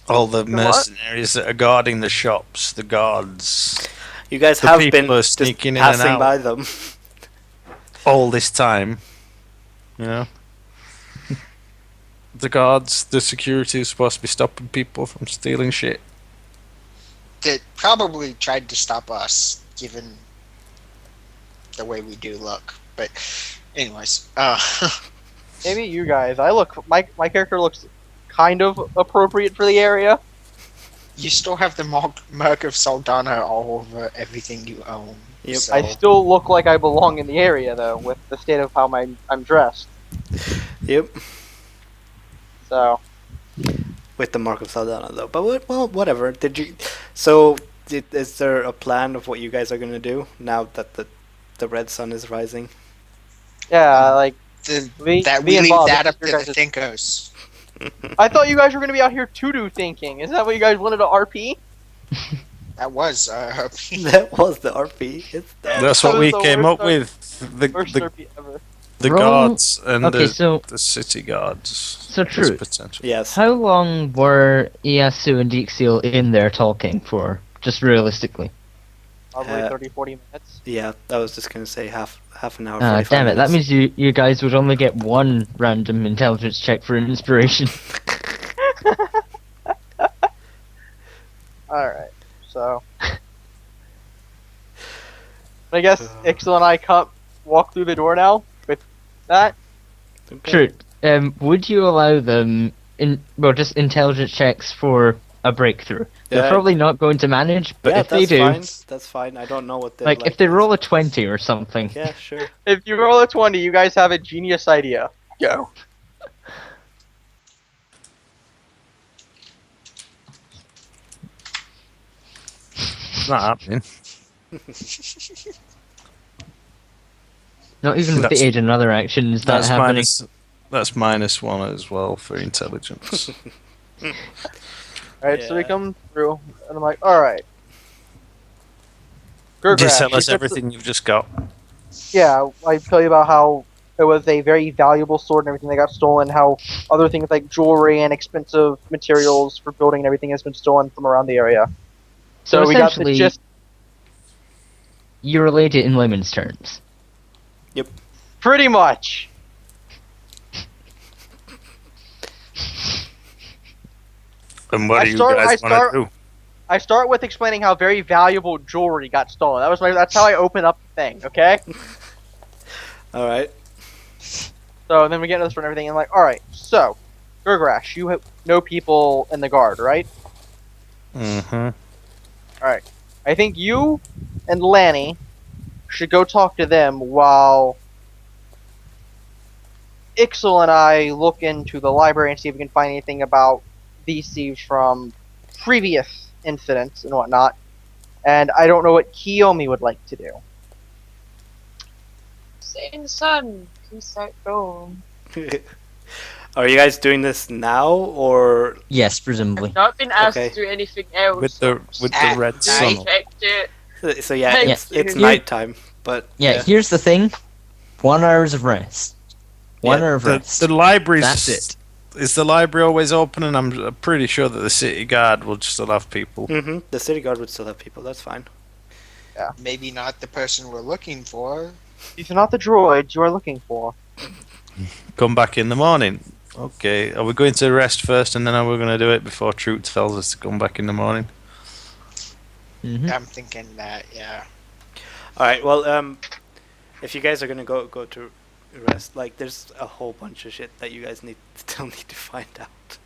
All the what? mercenaries that are guarding the shops, the guards, You guys The have people been are just sneaking in and passing out. by them. all this time, you know? The guards, the security is supposed to be stopping people from stealing shit. That probably tried to stop us, given the way we do look. But, anyways, Maybe you guys. My character looks kind of appropriate for the area. you still have the mark of Saldana all over everything you own. Yep. So, I still look like I belong in the area though, with the state of how I'm dressed. Yep. So With the mark of Saldana though. But well, whatever. Did you? So, is there a plan of what you guys are gonna do now that the red sun is rising? yeah, like the, me, that me we and leave Bob. that up your to the guys' thinkers. I thought you guys were gonna be out here to do thinking. Isn't that what you guys wanted to RP? That was That was the RP. It's the That's That what was we the came worst up with. First The, RP ever. the Roll- guards and Okay, so the city guards. So as true. potential. Yes. how long were Iasu and Deexiel in there talking for? Just realistically. Probably Uh, 30-40 minutes. Yeah, I was just gonna say half an hour. Ah, 45 damn it! That minutes. means you guys would only get one random intelligence check for inspiration. Alright, so. I guess Ixel and I can't walk through the door now with that. Okay. True. Would you allow them just intelligence checks for a breakthrough? They're Yeah. probably not going to manage, but Yeah, if they that's do, fine. That's fine. I don't know what they like if they roll a 20 or something, Yeah, sure. If you roll a 20, you guys have a genius idea. Go. It's not happening. not even with That's- the aid and other actions that That's happening. that's -1 as well for intelligence. Alright, so we Yeah. come through, and I'm like, alright. Just Gurgrash, tell you us said- everything you've just got. Yeah, I tell you about how it was a very valuable sword and everything that got stolen, how other things like jewelry and expensive materials for building and everything has been stolen from around the area. So So we got the essentially, gist. you relate it in layman's terms. Pretty much. And what I do you start- I guys want start- to do? I start with explaining how very valuable jewelry got stolen. That's how I open up the thing, okay? All right. So then we get into this and everything, and I'm like, alright, so, Gurgrash, you know people in the guard, right? Mm-hmm. I think you and Lanny should go talk to them while Ixel and I look into the library and see if we can find anything about these thieves from previous incidents and whatnot. And I don't know what Kiyomi would like to do. Setting sun. Peace out, dawn. Are you guys doing this now or Yes, presumably. I've not been asked Okay. to do anything else. With the Ah, red I sun. checked it. so? Yeah, Thank it's you. nighttime, but Yeah, here's the thing. 1 hour of rest. 1 Yeah, hour of the, rest. the library's That's it. is the library always open? And I'm pretty sure that the city guard will still have people. The city guard would still have people. That's fine. Maybe not the person we're looking for. These are not the droids you are looking for. Come back in the morning. Okay, are we going to rest first, and then are we going to do it before Truth tells us to come back in the morning? Mhm. I'm thinking that, yeah. All right. Well, if you guys are gonna go to rest, like, there's a whole bunch of shit that you guys still need to find out.